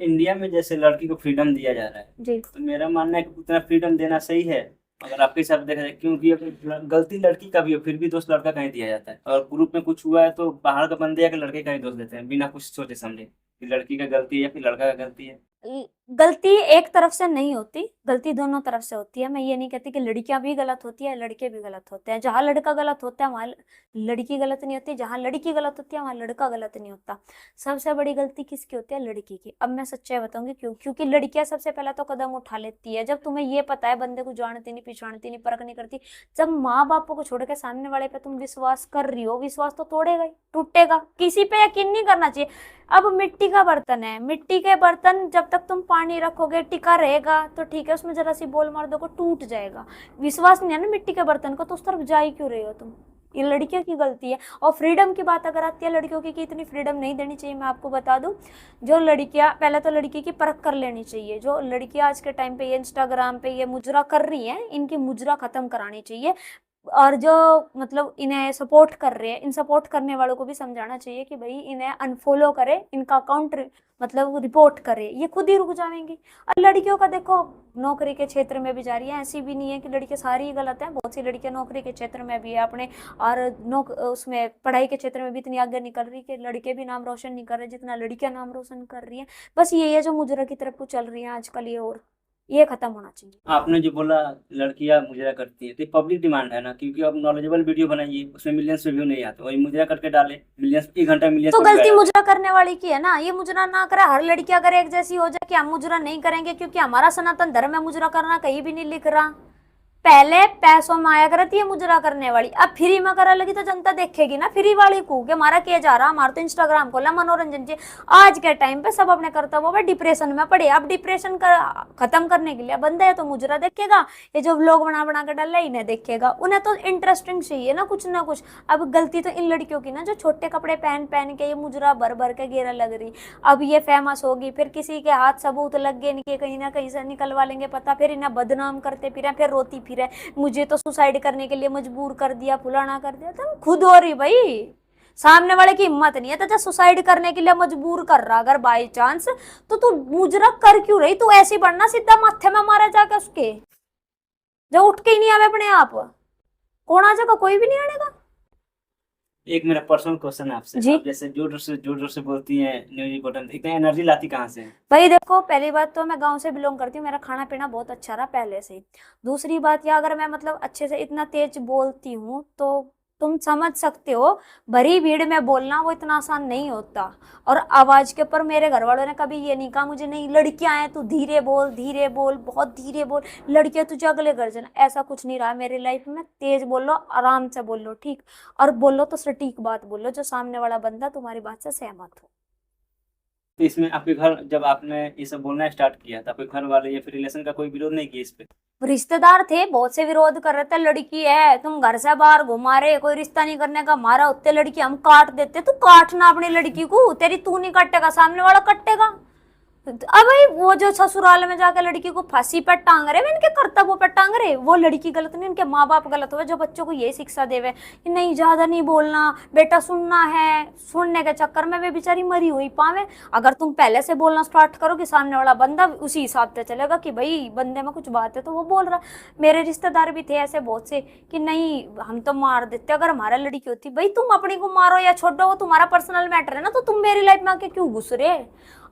है। इंडिया में जैसे लड़की को फ्रीडम दिया जा रहा है, जी। तो मेरा मानना है कि उतना फ्रीडम देना सही है अगर आपके हिसाब से देखा जाए, क्योंकि अगर गलती लड़की का भी हो फिर भी दोष लड़का का ही दिया जाता है। और ग्रुप में कुछ हुआ है तो बाहर का बंदे या लड़के का ही दोष देते हैं बिना कुछ सोचे समझे कि लड़की का गलती है या फिर लड़का का गलती है। गलती एक तरफ से नहीं होती, गलती दोनों तरफ से होती है। मैं ये नहीं कहती कि लड़कियां भी गलत होती है, लड़के भी गलत होते हैं। जहां लड़का गलत होता है वहां लड़की गलत नहीं होती, जहां लड़की गलत होती है वहां लड़का गलत नहीं होता। सबसे बड़ी गलती किसकी होती है? लड़की की। अब मैं सच्चाई बताऊंगी क्यों। क्योंकि लड़कियां सबसे पहले तो कदम उठा लेती है जब तुम्हें ये पता है बंदे को जानती नहीं, पिछाड़ती नहीं, परख नहीं करती। जब माँ बापों को छोड़ के सामने वाले पे तुम विश्वास कर रही हो, विश्वास तो तोड़ेगा ही, टूटेगा। किसी पे यकीन नहीं करना चाहिए। अब मिट्टी का बर्तन है, मिट्टी के बर्तन जब तक तुम पानी रखोगे टिका रहेगा तो ठीक है, उसमें जरा सी बोल मार दोगे टूट जाएगा। विश्वास नहीं है ना मिट्टी के बर्तन को, तो उस तरफ जा ही क्यों रहे हो तुम? ये लड़कियों की गलती है। और फ्रीडम की बात अगर आती है लड़कियों की कि इतनी फ्रीडम नहीं देनी चाहिए, मैं आपको बता दूं, जो लड़कियां, पहले तो लड़की की परख कर लेनी चाहिए। जो लड़कियां आज के टाइम पे ये इंस्टाग्राम पे ये मुजरा कर रही हैं, इनकी मुजरा खत्म करानी चाहिए। और जो मतलब इन्हें सपोर्ट कर रहे हैं, इन सपोर्ट करने वालों को भी समझाना चाहिए कि भाई इन्हें अनफॉलो करे, इनका अकाउंट मतलब रिपोर्ट करे, ये खुद ही रुक जाएंगी। और लड़कियों का देखो, नौकरी के क्षेत्र में भी जा रही है, ऐसी भी नहीं है कि लड़कियां सारी ही गलत हैं। बहुत सी लड़कियां नौकरी के क्षेत्र में भी है अपने, और उसमें पढ़ाई के क्षेत्र में भी इतनी आगे निकल रही कि लड़के भी नाम रोशन नहीं कर रहे जितना लड़कियां नाम रोशन कर रही हैं। बस ये है जो मुजरा की तरफ को चल रही है आजकल, ये और ये खत्म होना चाहिए। आपने जो बोला लड़कियां मुजरा करती है, तो पब्लिक डिमांड है ना, क्योंकि अब नॉलेजेबल वीडियो बनाइए, उसमें मिलियंस व्यू नहीं आते, वही मुजरा करके डाले, मिलियंस, 1 घंटा मिलियंस। तो गलती मुजरा करने वाली की है ना, ये मुजरा ना करे। हर लड़की अगर एक जैसी हो जाए कि हम मुजरा नहीं करेंगे क्योंकि हमारा सनातन धर्म है, मुजरा करना कहीं भी नहीं लिख रहा। पहले पैसों में आया करती है मुजरा करने वाली, अब फ्री में करा लगी तो जनता देखेगी ना फ्री वाली को कि हमारा किया जा रहा, हमारा तो इंस्टाग्राम खोला मनोरंजन चाहिए। आज के टाइम पे सब अपने कर्तव्यों पे डिप्रेशन में पड़े। अब डिप्रेशन खत्म करने के लिए बंदा है तो मुजरा देखेगा, ये जो व्लॉग बना बना के डाला इन्हें देखेगा, उन्हें तो इंटरेस्टिंग चाहिए ना कुछ ना कुछ। अब गलती तो इन लड़कियों की ना, जो छोटे कपड़े पहन पहन के ये मुजरा भर भर के घेरा लग रही। अब ये फेमस होगी, फिर किसी के हाथ सबूत लग गए इनके, कहीं ना कहीं से निकलवा लेंगे पता, फिर इन्हें बदनाम करते फिर फिर रोती फिर मुझे तो सुसाइड करने के लिए मजबूर कर दिया, फुलाना कर दिया। तुम खुद हो रही भाई, सामने वाले की हिम्मत नहीं है तो सुसाइड करने के लिए मजबूर कर रहा अगर बाई चांस, तो तू मुजरा कर क्यों रही? तू ऐसी बढ़ना सीधा माथे में मारा जाके उसके, जो उठ के ही नहीं आवे अपने आप, कौन आ जाएगा? कोई भी नहीं आएगा। एक मेरा पर्सनल क्वेश्चन है आपसे, जी। आप जैसे जोर से बोलती हैं न्यूज रिपोर्टर, इतना एनर्जी लाती कहाँ से? भाई देखो, पहली बात तो मैं गांव से बिलोंग करती हूँ, मेरा खाना पीना बहुत अच्छा रहा पहले से ही। दूसरी बात, या अगर मैं मतलब अच्छे से इतना तेज बोलती हूँ तो तुम समझ सकते हो, भरी भीड़ में बोलना वो इतना आसान नहीं होता। और आवाज के ऊपर मेरे घर वालों ने कभी ये नहीं कहा मुझे, नहीं लड़कियां हैं तू धीरे बोल, बहुत धीरे बोल, लड़कियां तुझे अगले घर जाना, ऐसा कुछ नहीं रहा मेरी लाइफ में। तेज बोलो, आराम से बोलो, ठीक, और बोलो तो सटीक बात बोलो, जो सामने वाला बंदा तुम्हारी बात से सहमत हो। तो इसमें आपके घर, जब आपने ये सब बोलना स्टार्ट किया तो आपके घर वाले या फिर रिलेशन का कोई विरोध नहीं किया इस पे? रिश्तेदार थे, बहुत से विरोध कर रहे थे, लड़की है तुम घर से बाहर घुमा रहे, कोई रिश्ता नहीं करने का, हमारा उत्ते लड़की हम काट देते, तू काटना अपनी लड़की को, तेरी तू नहीं काटेगा सामने वाला कटेगा। अब भाई वो जो ससुराल में जाकर लड़की को फांसी पर टांग रहे, इनके कर्तव्यों पर टांग रहे, वो लड़की गलत नहीं, इनके माँ बाप गलत हुए जो बच्चों को ये शिक्षा देवे कि नहीं ज्यादा नहीं बोलना बेटा, सुनना है, सुनने के चक्कर में वे बेचारी मरी हुई पावे। अगर तुम पहले से बोलना स्टार्ट करो कि सामने वाला बंदा उसी हिसाब से चलेगा कि भाई बंदे में कुछ बात है तो वो बोल रहा। मेरे रिश्तेदार भी थे ऐसे बहुत से कि नहीं हम तो मार देते अगर हमारा लड़की होती। भाई तुम अपनी को मारो या छोड़ो, वो तुम्हारा पर्सनल मैटर है ना, तो तुम मेरी लाइफ में आके क्यों घुस रहे?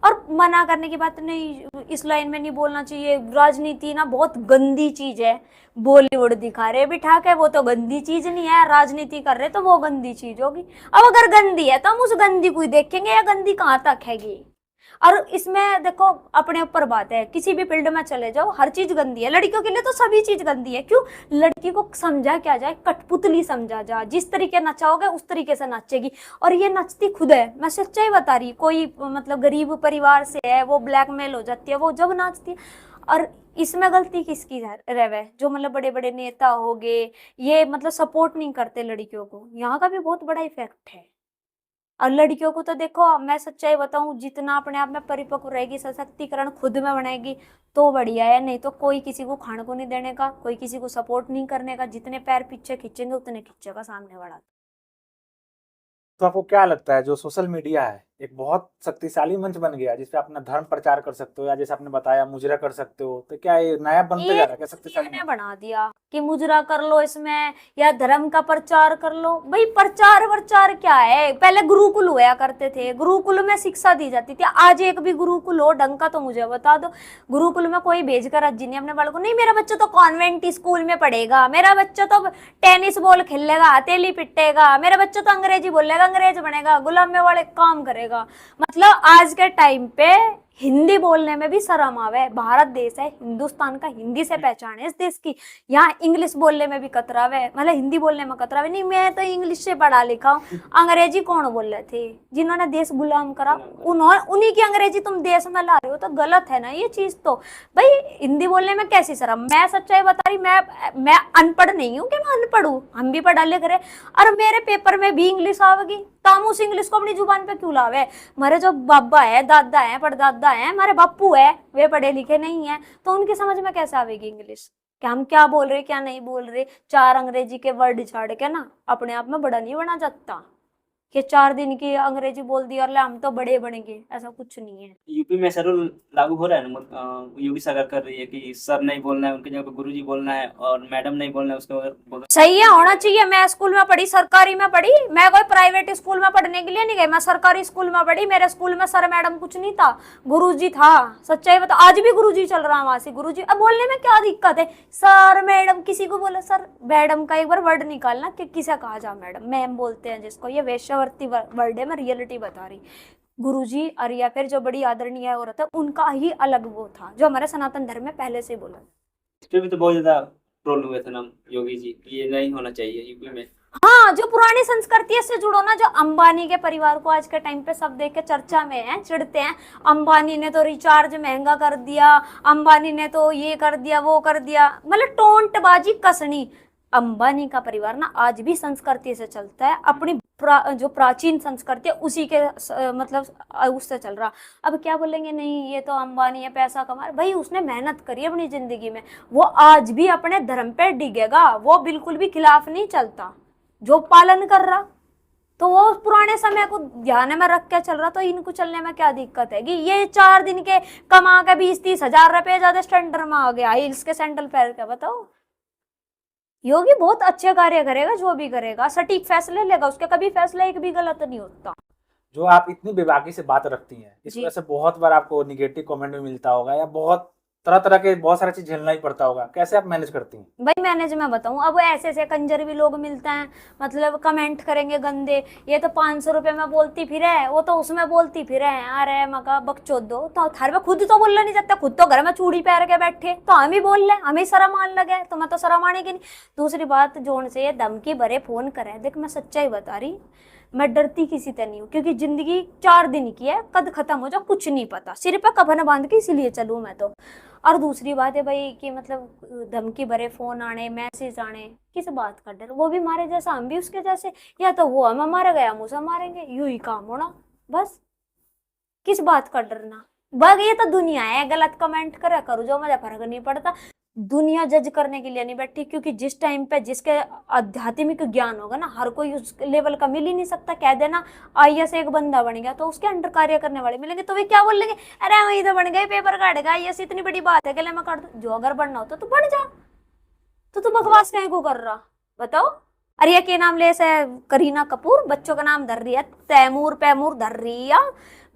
और मना करने की बात नहीं, इस लाइन में नहीं बोलना चाहिए, राजनीति ना बहुत गंदी चीज है, बॉलीवुड दिखा रहे बिठा के, वो तो गंदी चीज नहीं है, राजनीति कर रहे तो वो गंदी चीज होगी। अब अगर गंदी है तो हम उस गंदी को ही देखेंगे, या गंदी कहाँ तक हैगी। और इसमें देखो अपने ऊपर बात है, किसी भी फील्ड में चले जाओ हर चीज गंदी है, लड़कियों के लिए तो सभी चीज गंदी है। क्यों? लड़की को समझा क्या जाए, कठपुतली समझा जाए, जिस तरीके नचाओगे उस तरीके से नाचेगी, और ये नचती खुद है, मैं सच्चाई बता रही। कोई मतलब गरीब परिवार से है, वो ब्लैकमेल हो जाती है वो जब नाचती है। और इसमें गलती किसकी रहे? जो मतलब बड़े बड़े नेता हो गए, ये मतलब सपोर्ट नहीं करते लड़कियों को, यहाँ का भी बहुत बड़ा इफेक्ट है। और लड़कियों को तो देखो मैं सच्चाई बताऊं, जितना अपने आप में परिपक्व रहेगी, सशक्तिकरण खुद में बनेगी तो बढ़िया है, नहीं तो कोई किसी को खाने को नहीं देने का, कोई किसी को सपोर्ट नहीं करने का, जितने पैर पीछे खींचेंगे उतने खींचेगा सामने वाला। तो आपको क्या लगता है जो सोशल मीडिया है एक बहुत शक्तिशाली मंच बन गया जिसपे अपना धर्म प्रचार कर सकते हो, या जैसे आपने बताया मुजरा कर सकते हो, तो क्या ये नया बनते जा रहा है क्या शक्तिशाली ने बना दिया कि मुजरा कर लो इसमें, या धर्म का प्रचार कर लो। भाई प्रचार क्या है? पहले गुरुकुल हुआ करते थे, गुरुकुल में शिक्षा दी जाती थी। आज एक भी गुरुकुल हो ढंग का तो मुझे बता दो। गुरुकुल में कोई भेजकर अज्जी ने अपने बाल को, नहीं मेरा बच्चा तो कॉन्वेंट स्कूल में पढ़ेगा, मेरा बच्चा तो टेनिस बॉल खेलेगा, हथेली पिटेगा, मेरा बच्चा तो अंग्रेजी बोलेगा, अंग्रेज बनेगा, गुलाम में वाले काम करेगा। मतलब आज के टाइम पे हिंदी बोलने में भी शर्म आवे। भारत देश है, हिंदुस्तान का हिंदी से पहचान है इस देश की। यहाँ इंग्लिश बोलने में भी कतरावे, मतलब हिंदी बोलने में कतरावे। नहीं मैं तो इंग्लिश से पढ़ा लिखा हूँ, अंग्रेजी कौन बोल रहे थे? जिन्होंने देश गुलाम करा उन्हीं की अंग्रेजी तुम देश में ला रहे हो, तो गलत है ना ये चीज। तो भाई हिंदी बोलने में कैसी शर्म? मैं सच्चाई बता रही, मैं अनपढ़ नहीं हूँ कि मैं अनपढ़ हूँ, हम भी पढ़ा लिख रहे। और मेरे पेपर में भी इंग्लिश आवेगी तो हम उस इंग्लिश को अपनी जुबान पे क्यों लावे? हमारे जो बाबा है, दादा है, परदादा है, हमारे बापू है, वे पढ़े लिखे नहीं है, तो उनकी समझ में कैसे आवेगी इंग्लिश कि हम क्या बोल रहे क्या नहीं बोल रहे। चार अंग्रेजी के वर्ड छाड़ के ना अपने आप में बड़ा नहीं बना जाता कि 4 दिन की अंग्रेजी बोल दी और हम तो बड़े बनेंगे, ऐसा कुछ नहीं है। यूपी में ऐसा रूल लागू हो रहा है ना, योगी सरकार कर रही है कि सर नहीं बोलना है, उनके जगह पे गुरुजी बोलना है, और मैडम नहीं बोलना है उसके बगैर। सही है, होना चाहिए। मैं स्कूल में पढ़ी, सरकारी में पढ़ी, मैं कोई प्राइवेट स्कूल में पढ़ने के लिए नहीं गई, मैं सरकारी स्कूल में पढ़ी। मेरे स्कूल में सर मैडम कुछ नहीं था, गुरुजी था। सच्चाई बता, आज भी गुरुजी चल रहा है वहां से, गुरुजी। अब बोलने में क्या दिक्कत है? सर मैडम, किसी को बोला सर मैडम का एक बार वर्ड निकालना कि किसे कहा जा मैडम, मैम बोलते हैं जिसको, ये वेश्यावृत्ति वर्ड है, मैं रियलिटी बता रही। गुरुजी और या फिर जो बड़ी आदरणीय औरत है उनका ही अलग वो था, जो हमारे सनातन धर्म में पहले से बोला। इस पे भी तो बहुत ज्यादा ट्रोल हुए थे ना योगी जी, ये नहीं होना चाहिए यूपी में। हाँ, जो पुरानी संस्कृति से जुड़ो ना, जो अंबानी के परिवार को आज के टाइम पे सब देख के चर्चा में है, चिढ़ते हैं। अंबानी ने तो रिचार्ज महंगा कर दिया, अंबानी ने तो ये कर दिया वो कर दिया, मतलब टोंटबाजी कसनी। अंबानी का परिवार ना आज भी संस्कृति से चलता है, अपनी जो प्राचीन संस्कृति है उसी के मतलब उससे चल रहा। अब क्या बोलेंगे, नहीं ये तो अंबानी है पैसा कमा रहा। भाई उसने मेहनत करी अपनी जिंदगी में, वो आज भी अपने धर्म पे डिगेगा, वो बिल्कुल भी खिलाफ नहीं चलता, जो पालन कर रहा। तो वो पुराने समय को ध्यान में रख के चल रहा, तो इनको चलने में क्या दिक्कत है कि ये 4 दिन के कमा के 20-30 हजार रुपए ज्यादा स्टैंडर्ड में आ गया, हिल्स के सैंडल पहन के। बताओ, योगी बहुत अच्छे कार्य करेगा, जो भी करेगा सटीक फैसले लेगा, उसके कभी फैसला एक भी गलत नहीं होता। जो आप इतनी बेबाकी से बात रखती हैं, इस वजह से बहुत बार आपको निगेटिव कमेंट भी मिलता होगा, या बहुत तरह तरह के बहुत सारी चीज झेलना ही पड़ता होगा, कैसे आप मैनेज करती हैं? भाई मैनेज मैं बताऊं, अब ऐसे ऐसे कंजर भी लोग मिलते हैं, मतलब कमेंट करेंगे गंदे, ये तो 500 रुपये में बोलती फिर है, वो तो उसमें बोलती फिर है, अरे मका बकचोद दो, तो थार में खुद तो बोलना नहीं चाहता, खुद तो घर में चूड़ी पहन के बैठे, तो हम ही बोल रहे, हमें शर्म आने लगे, तो मैं तो शर्म आने की नहीं। दूसरी बात, जोन से ये धमकी भरे फोन करे, देख मैं सच्चाई बता रही, मैं डरती किसी से नहीं हूँ, क्योंकि जिंदगी 4 दिन की है, कद खत्म हो जाए कुछ नहीं पता, सिर पे कफन बांध के इसीलिए चलूँ मैं तो। और दूसरी बात है भाई कि मतलब धमकी भरे फोन आने, मैसेज आने, किस बात का डर, वो भी मारे जैसा हम भी उसके जैसे, या तो वो हमें मारा गया हम उसे मारेंगे, यूं ही काम होना बस, किस बात का डरना। बग ये तो दुनिया है, गलत कमेंट करे करो, जो मुझे फर्क नहीं पड़ता, दुनिया जज करने के लिए नहीं बैठी, क्योंकि जिस टाइम पे जिसके आध्यात्मिक ज्ञान होगा ना, हर कोई उस लेवल का मिल ही नहीं सकता। कह देना आईएएस एक बंदा बन गया तो उसके अंडर कार्य करने वाले मिलेंगे, तो वे क्या बोलेंगे, अरे वही तो बन गए, पेपर काटेगा, आईएएस इतनी बड़ी बात है, मैं काट दूं। जो अगर बनना होता तो बढ़ जा, तो तू बकवास कहीं को कर रहा, बताओ। अरे ये के नाम ले से, करीना कपूर बच्चों का नाम धर रही है, तैमूर पैमूर धर रही है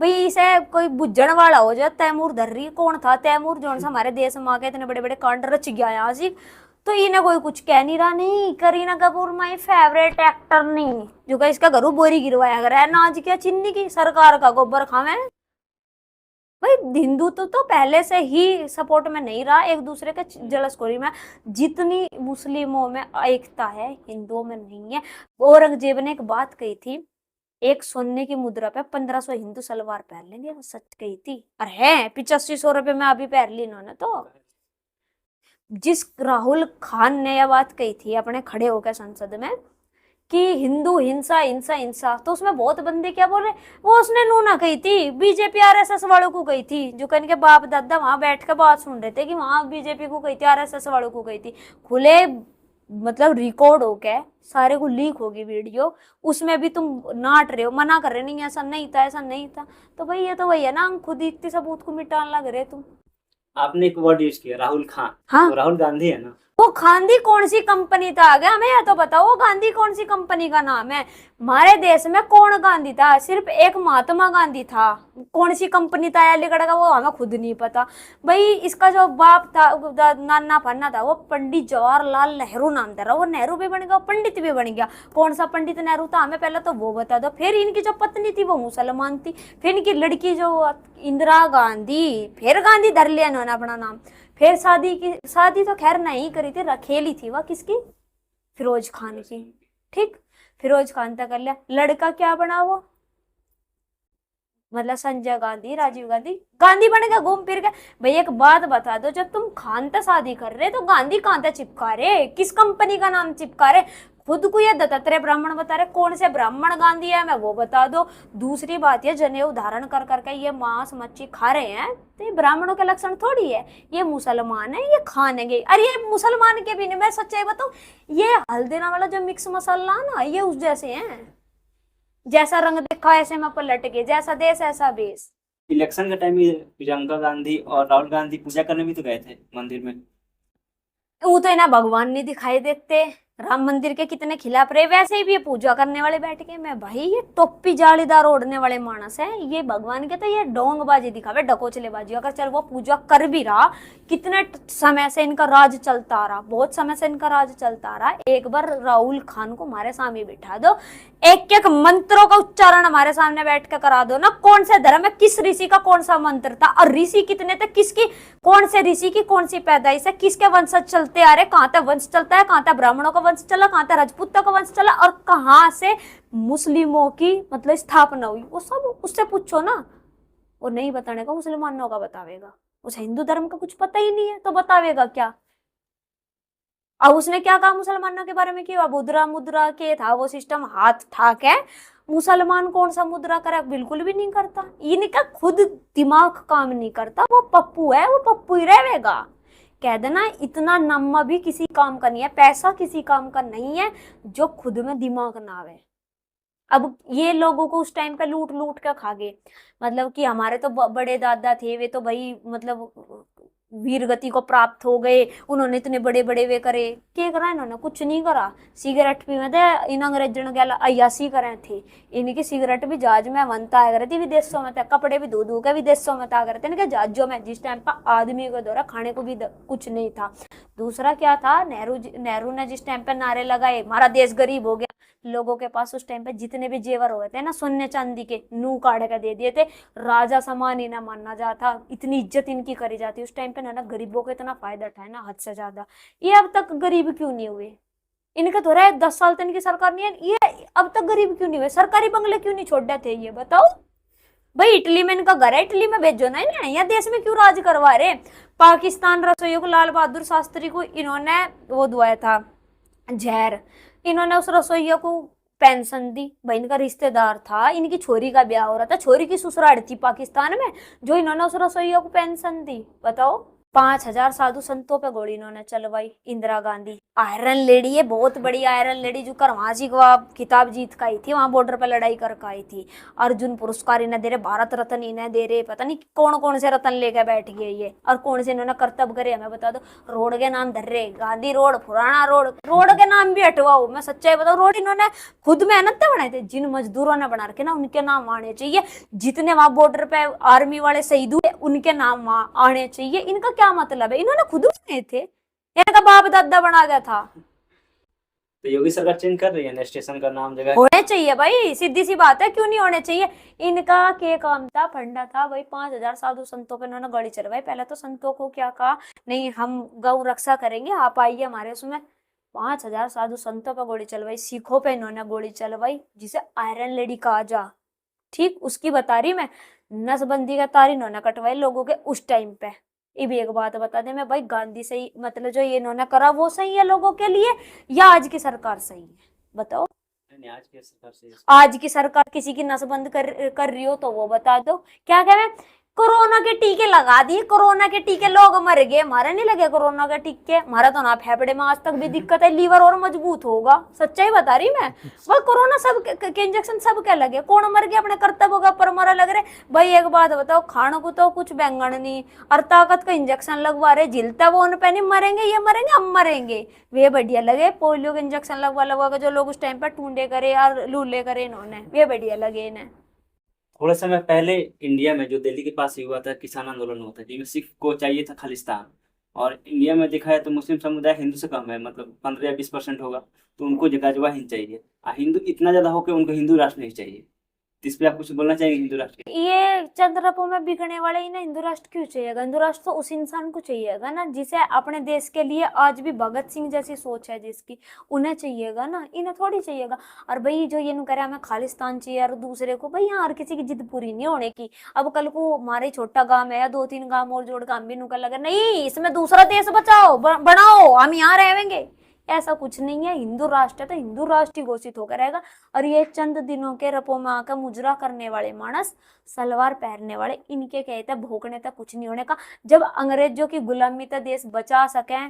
भाई, इसे कोई बुझण वाला हो जाए, तैमूर धर रही। कौन था तैमूर, जो सा हमारे देश में आके इतने बड़े बड़े कांड रच गया यहाँ से, तो इन्हें कोई कुछ कह नहीं रहा। नहीं, Kareena Kapoor my favourite actor नहीं, जो का इसका घरों बोरी गिरवाया कर है, नाच क्या चिन्नी की सरकार का गोबर खावे भाई। हिंदू तो पहले से ही सपोर्ट में नहीं रहा एक दूसरे के जलस्कोरी में, जितनी मुस्लिमों में एकता है हिंदुओं में नहीं है। औरंगजेब ने एक बात कही थी, एक सोने की मुद्रा पे 1500 हिंदू सलवार पहन लेंगे, वो सच कही थी, और है 8500 रुपये में अभी पहन ली इन्होंने तो। जिस राहुल खान ने यह बात कही थी अपने खड़े होकर संसद में कि हिंदू हिंसा हिंसा हिंसा, तो उसमें बहुत बंदे क्या बोल रहे, वो उसने नू ना कही थी, बीजेपी आरएसएस वालों को कही थी, जो कहीं के बाप दादा वहां बैठ के बात सुन रहे थे कि वहां बीजेपी को कही थी, आरएसएस वालों को कही थी। खुले मतलब रिकॉर्ड हो के सारे को लीक होगी वीडियो, उसमें भी तुम नाट रहे हो, मना कर रहे नहीं ऐसा नहीं था ऐसा नहीं था, तो भाई ये तो वही है ना, हम खुद इतने सबूत को मिटाने लग रहे तुम। आपने एक वर्ड यूज किया राहुल खान, हाँ, तो राहुल गांधी है ना, वो गांधी कौन सी कंपनी था, आ गया हमें या तो बताओ, वो गांधी कौन सी कंपनी का नाम है। हमारे देश में कौन गांधी था, सिर्फ एक महात्मा गांधी था, कौन सी कंपनी था अलीगढ़ का वो हमें खुद नहीं पता भाई। इसका जो बाप था नाना फन्ना था, वो पंडित जवाहरलाल नेहरू नाम था, वो नेहरू भी बन गया, पंडित भी बन गया। कौन सा पंडित नेहरू था हमें पहले तो वो बता दो। फिर इनकी जो पत्नी थी वो मुसलमान थी, फिर इनकी लड़की जो इंदिरा गांधी, फिर गांधी धर लिया इन्होंने अपना नाम। फिर शादी तो खैर नहीं करी थी, रखेली थी वह किसकी, फिरोज खान की, ठीक, फिरोज खान तक कर लिया। लड़का क्या बना वो, मतलब संजय गांधी, राजीव गांधी, गांधी बन गया घूम फिर के। भाई एक बात बता दो, जब तुम खान से शादी कर रहे तो गांधी कहां से चिपका रहे, किस कंपनी का नाम चिपका रहे, खुद को ये दत्तात्रेय ब्राह्मण बता रहे, कौन से ब्राह्मण गांधी है मैं वो बता दो। दूसरी बात ये जनेऊ धारण कर करके ये मांस मच्छी खा रहे हैं, तो ये ब्राह्मणों के लक्षण थोड़ी है, ये मुसलमान है, ये खानेंगे। अरे ये मुसलमान के भी नहीं, मैं सच्चाई बताऊं, ये हल्दीराम वाला जो मिक्स मसाला ना, ये उस जैसे हैं, जैसा रंग देखा ऐसे में पलट के, जैसा देश ऐसा बेस। इलेक्शन के टाइम में प्रियंका गांधी और राहुल गांधी पूजा करने भी तो गए थे मंदिर में। वो तो इन्हें भगवान नहीं दिखाई देते, राम मंदिर के कितने खिलाफ रहे, वैसे ही भी ये पूजा करने वाले बैठ के। मैं भाई ये टोपी जालीदार ओढ़ने वाले मानस है, ये भगवान के तो ये डोंगबाजी दिखावे, डकोचलेबाजी। अगर चल वो पूजा कर भी रहा, कितने समय से इनका राज चलता आ रहा, बहुत समय से इनका राज चलता आ रहा। एक बार राहुल खान को हमारे सामने बिठा दो, एक एक मंत्रों का उच्चारण हमारे सामने बैठ के करा दो ना, कौन से धर्म में किस ऋषि का कौन सा मंत्र था, और ऋषि कितने थे, किसकी कौन से ऋषि की कौन सी पैदाइश है, किसके वंशज चलते आ रहे, कहां तक वंश चलता है, कहां तक ब्राह्मणों का वंश चला, कहां तक राजपूतों का वंश चला, और कहां से मुस्लिमों की मतलब स्थापना हुई, वो सब उससे पूछो ना। वो नहीं बताने का मुसलमानों का बतावेगा, उसे हिंदू धर्म का कुछ पता ही नहीं है तो बतावेगा क्या। अब उसने क्या कहा मुसलमानों के बारे में, कि मुद्रा मुद्रा के था वो सिस्टम, हाथ था क्या, मुसलमान कौन सा मुद्रा करे, बिल्कुल भी नहीं करता। इनका खुद दिमाग काम नहीं करता, वो पप्पू है, वो पप्पू ही रहेगा। कह देना इतना नम्मा भी किसी काम का नहीं है, पैसा किसी काम का नहीं है जो खुद में दिमाग ना आवे। अब ये लोगों को उस टाइम पे लूट लूट कर खा गए, मतलब कि हमारे तो बड़े दादा थे, वे तो भाई मतलब वीर गति को प्राप्त हो गए, उन्होंने इतने बड़े बड़े वे करे, क्या करा इन्होंने? कुछ नहीं करा। सिगरेट पी में थे इन अंग्रेजों के अयासी करे थे। इनकी सिगरेट भी जहाज में बनता है करे थी विदेशों में, थे कपड़े भी धो के विदेशों में था करते इनके जहाजों में, जिस टाइम पर आदमी के द्वारा खाने को भी कुछ नहीं था। दूसरा क्या था, नेहरू ने जिस टाइम पे नारे लगाए हमारा देश गरीब हो गया, लोगों के पास उस टाइम पे जितने भी जेवर हुए थे ना सोने चांदी के, नू काढ़ के दे दिए थे। राजा समान इन्हें मानना जाता, इतनी इज्जत इनकी करी जाती उस टाइम पे ना गरीबों को इतना फायदा उठाया ना हद से ज्यादा। ये अब तक गरीब क्यों नहीं हुए? इनके तो रहे 10 साल तक इनकी सरकार नहीं है, ये अब तक गरीब क्यों नहीं हुए? सरकारी बंगले क्यों नहीं छोड़ देते? ये बताओ भाई। इटली में इनका घर है, इटली में भेजो ना इन्हें, या देश में क्यों राज करवा रहे? पाकिस्तान रसोइयों को, लाल बहादुर शास्त्री को इन्होंने वो दुआया था जहर, इन्होंने उस रसोइया को पेंशन दी। भाई इनका रिश्तेदार था, इनकी छोरी का ब्याह हो रहा था, छोरी की ससुराल थी पाकिस्तान में, जो इन्होंने उस रसोइया को पेंशन दी। बताओ 5000 साधु संतों पे गोली इन्होंने चलवाई। इंदिरा गांधी आयरन लेडी है, बहुत बड़ी आयरन लेडी, जो करवाजी को खिताब जीत का आई थी, वहां बॉर्डर पे लड़ाई करके आई थी। अर्जुन पुरस्कार इन्हें दे रहे, भारत रत्न इन्हें दे रहे, पता नहीं कौन कौन से रत्न लेके बैठ गए ये, और कौन से इन्होंने कर्तव्य करे हमें बता दो। रोड के नाम धर रहे, गांधी रोड, पुराना रोड, रोड के नाम भी हटवाओ। मैं सच्चाई बताऊं, रोड इन्होंने खुद मेहनत से बनाए थे, जिन मजदूरों ने बना रखे ना उनके नाम आने चाहिए। जितने वहां बॉर्डर पे आर्मी वाले शहीद हुए उनके नाम वहां आने चाहिए। इनका क्या मतलब है? इन्होंने खुद बनाए थे, इनका बाप दादा बना गया था। तो योगी सरकार चेंज कर रही है स्टेशन का नाम जगह। होने चाहिए भाई, सीधी सी बात है, क्यों नहीं होने चाहिए? इनका क्या काम था? फंडा था भाई। 5000 साधु संतों पे इन्होंने गोली चलवाई। पहले तो संतों को क्या कहा, नहीं हम गौ रक्षा करेंगे, आप आइए हमारे उसमें। 5000 साधु संतों पे गोली चलवाई। सिखों पे इन्होंने गोली चलवाई, जिसे आयरन लेडी कहा जा, ठीक उसकी बता रही मैं। नसबंदी का तार इन्होंने कटवाई लोगों के उस टाइम पे। ये भी एक बात बता दे मैं भाई, गांधी सही मतलब जो ये इन्होंने करा वो सही है लोगों के लिए, या आज की सरकार सही है? बताओ। नहीं, आज की सरकार से आज की सरकार किसी की नसबंद कर रही हो तो वो बता दो। क्या कह रहे, कोरोना के टीके लगा दिए, कोरोना के टीके, लोग मर गए, हमारे नहीं लगे कोरोना के टीके। हमारा तो ना फेफड़े में आज तक भी दिक्कत है, लीवर और मजबूत होगा। सच्चाई बता रही मैं। वह कोरोना सब के इंजेक्शन सब के लगे, कौन मर गया? अपने कर्तव्य का पर मरा लग रहे भाई। एक बात बताओ, खाने को तो कुछ बैंगन नहीं और ताकत का इंजेक्शन लगवा रहे, झिलता वो उन पे नहीं मरेंगे, ये मरेंगे हम मरेंगे। वे बढ़िया लगे पोलियो के इंजेक्शन लगवा के जो लोग उस टाइम पर टूंडे करे और लूले करे इन्होंने, वे बढ़िया लगे इन्हें। थोड़े समय पहले इंडिया में जो दिल्ली के पास हुआ था किसान आंदोलन हुआ था, जिसमें सिख को चाहिए था खालिस्तान, और इंडिया में देखा है तो मुस्लिम समुदाय हिंदू से कम है, मतलब 15 या 20% होगा, तो उनको जगह हिंद चाहिए। हिंदू इतना ज्यादा हो कि उनको हिंदू राष्ट्र नहीं चाहिए। तो इस पे आप कुछ बोलना चाहिए हिंदू राष्ट्र के? ये चंद्रपुर में बिकने वाले ही ना हिंदू राष्ट्र क्यों चाहिएगा? हिंदू राष्ट्र तो उस इंसान को चाहिएगा ना जिसे अपने देश के लिए आज भी भगत सिंह जैसी सोच है जिसकी, उन्हें चाहिएगा ना, इन्हें थोड़ी चाहिएगा। और भाई जो ये नु करे हमें खालिस्तान चाहिए और दूसरे को, भाई यहाँ हर किसी की जिद पूरी नहीं होने की। अब कल को हमारे छोटा गांव है या 2-3 गांव और जोड़ के हम भी नुकल लगे, नहीं इसमें दूसरा देश बचाओ बनाओ, हम यहाँ रहेंगे, ऐसा कुछ नहीं है। हिंदू राष्ट्र है तो हिंदू राष्ट्र ही घोषित होकर रहेगा। और ये चंद दिनों के रपो में आकर मुजरा करने वाले मानस, सलवार पहनने वाले, इनके कहते भोगने तक कुछ नहीं होने का। जब अंग्रेजों की गुलामी तक देश बचा सके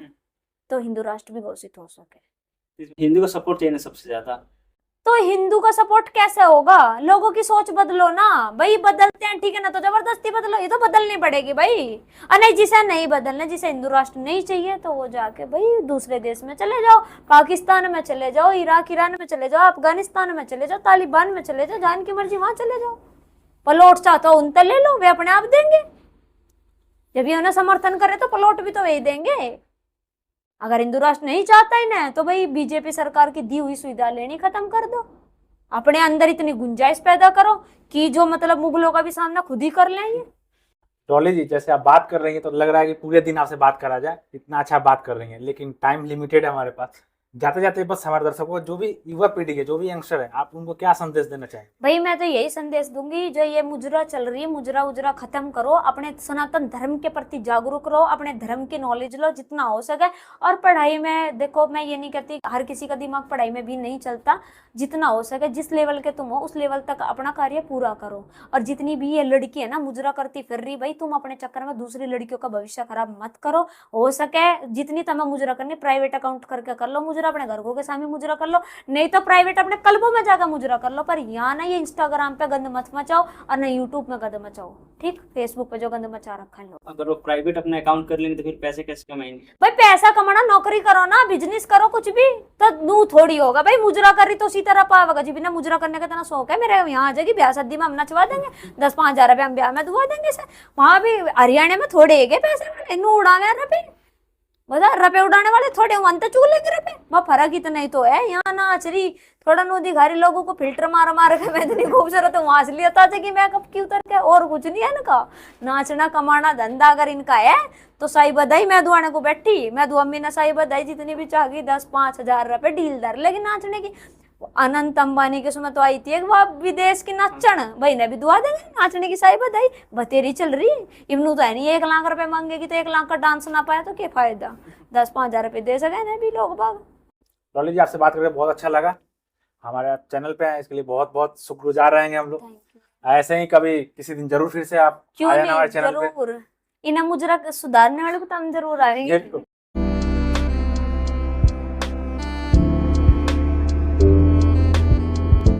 तो हिंदू राष्ट्र भी घोषित हो सके। हिंदू को सपोर्ट चाहिए ना सबसे ज्यादा। तो हिंदू का सपोर्ट कैसे होगा? लोगों की सोच बदलो ना भाई। बदलते हैं ठीक है ना, तो जबरदस्ती बदलो, ये तो बदलनी पड़ेगी भाई। और नहीं, जिसे नहीं बदलना, जिसे हिंदू राष्ट्र नहीं चाहिए तो वो जाके भाई दूसरे देश में चले जाओ, पाकिस्तान में चले जाओ, इराक ईरान में चले जाओ, अफगानिस्तान में चले जाओ, तालिबान में चले जाओ, जहाँ की मर्जी वहां चले जाओ। प्लॉट चाहते हो उनसे ले लो, वे अपने आप देंगे। जब ये उन्हें समर्थन करे तो प्लॉट भी तो वही देंगे। अगर हिंदू राष्ट्र नहीं चाहता ही ना तो भाई बीजेपी सरकार की दी हुई सुविधा लेनी खत्म कर दो। अपने अंदर इतनी गुंजाइश पैदा करो कि जो मतलब मुगलों का भी सामना खुद ही कर लेंगे। डॉली जी, जैसे आप बात कर रही हैं तो लग रहा है कि पूरे दिन आपसे बात करा जाए, इतना अच्छा बात कर रही हैं, लेकिन टाइम लिमिटेड है हमारे पास। जाते जाते बस हमारे दर्शकों को, जो भी युवा पीढ़ी है, जो भी यंगस्टर है, आप उनको क्या संदेश देना चाहें? भाई मैं तो यही संदेश दूंगी, जो ये मुजरा चल रही है, मुजरा उजरा खत्म करो, अपने सनातन धर्म के प्रति जागरूक रहो, अपने धर्म की नॉलेज लो जितना हो सके। और पढ़ाई में देखो, मैं ये नहीं कहती हर किसी का दिमाग पढ़ाई में भी नहीं चलता, जितना हो सके जिस लेवल के तुम हो उस लेवल तक अपना कार्य पूरा करो। और जितनी भी ये लड़की है ना मुजरा करती फिर रही, भाई तुम अपने चक्कर में दूसरी लड़कियों का भविष्य खराब मत करो। हो सके जितनी तुम्हें मुजरा करनी प्राइवेट अकाउंट करके कर लो मुजरा। मुजरा अपने घर के सामने मुजरा कर लो, नहीं तो प्राइवेट अपने क्लबों में जाकर मुजरा कर लो, पर यहाँ ना ये इंस्टाग्राम पे गंद मत मचाओ और ना यूट्यूब में गंद मचाओ, ठीक। फेसबुक पे जो गंद मचा रखा है लोग। अगर वो प्राइवेट अपना अकाउंट कर लेंगे तो फिर पैसे कैसे कमाएंगे? भाई पैसा कमाना, नौकरी करो ना, बिजनेस करो कुछ भी, तो नू थोड़ी होगा भाई मुजरा कर रही तो उसी तरह पावेगा जी। बिना मुजरा करने का इतना शौक है मेरे, यहाँ आ जाएगी ब्याह शादी में हम नचवा देंगे, 10-5 हजार रुपये हम ब्याह में दुआ देंगे से। वहां भी हरियाणा में थोड़े है पैसे, नू उड़ावे रुपये, बता रुपये उड़ाने वाले थोड़े, वन तो चूल लेंगे रुपये, वह फर्क इतना ही तो है। यहाँ नाच रही थोड़ा नो दिखा रही, लोगों को फिल्टर मार मार के, मैं इतनी खूबसूरत हूँ, वहां से लिया कि मेकअप की उतर के, और कुछ नहीं है इनका। नाचना कमाना धंधा अगर इनका है तो साई बधाई, मैं दुआने को बैठी, मैं दुआ अम्मी ने साई बधाई जितनी भी चाह गई 10-5 हजार रुपये डील दर, लेकिन नाचने की। अनंत अंबानी के समय तो आई थी एक बार विदेश की नाचन, भाई ने भी दुआ देंगे, नाचने की साई बधाई, बतेरी चल रही। इवनू तो है नहीं 1 लाख रुपए मांगेगी तो 1 लाख का डांस ना पाया तो क्या फायदा, 10-5 हजार रुपये दे सके ना भी लोग बाग। डॉली जी आपसे बात करके बहुत अच्छा लगा, हमारे चैनल पे हैं इसके लिए बहुत बहुत शुक्रगुजार रहेंगे हम लोग। ऐसे ही कभी किसी दिन जरूर फिर से आप क्यों आ जाना हमारे नहीं, चैनल पे। जरूर इन्हें मुजरा सुधारने वाले को तो हम जरूर आएंगे। बिल्कुल।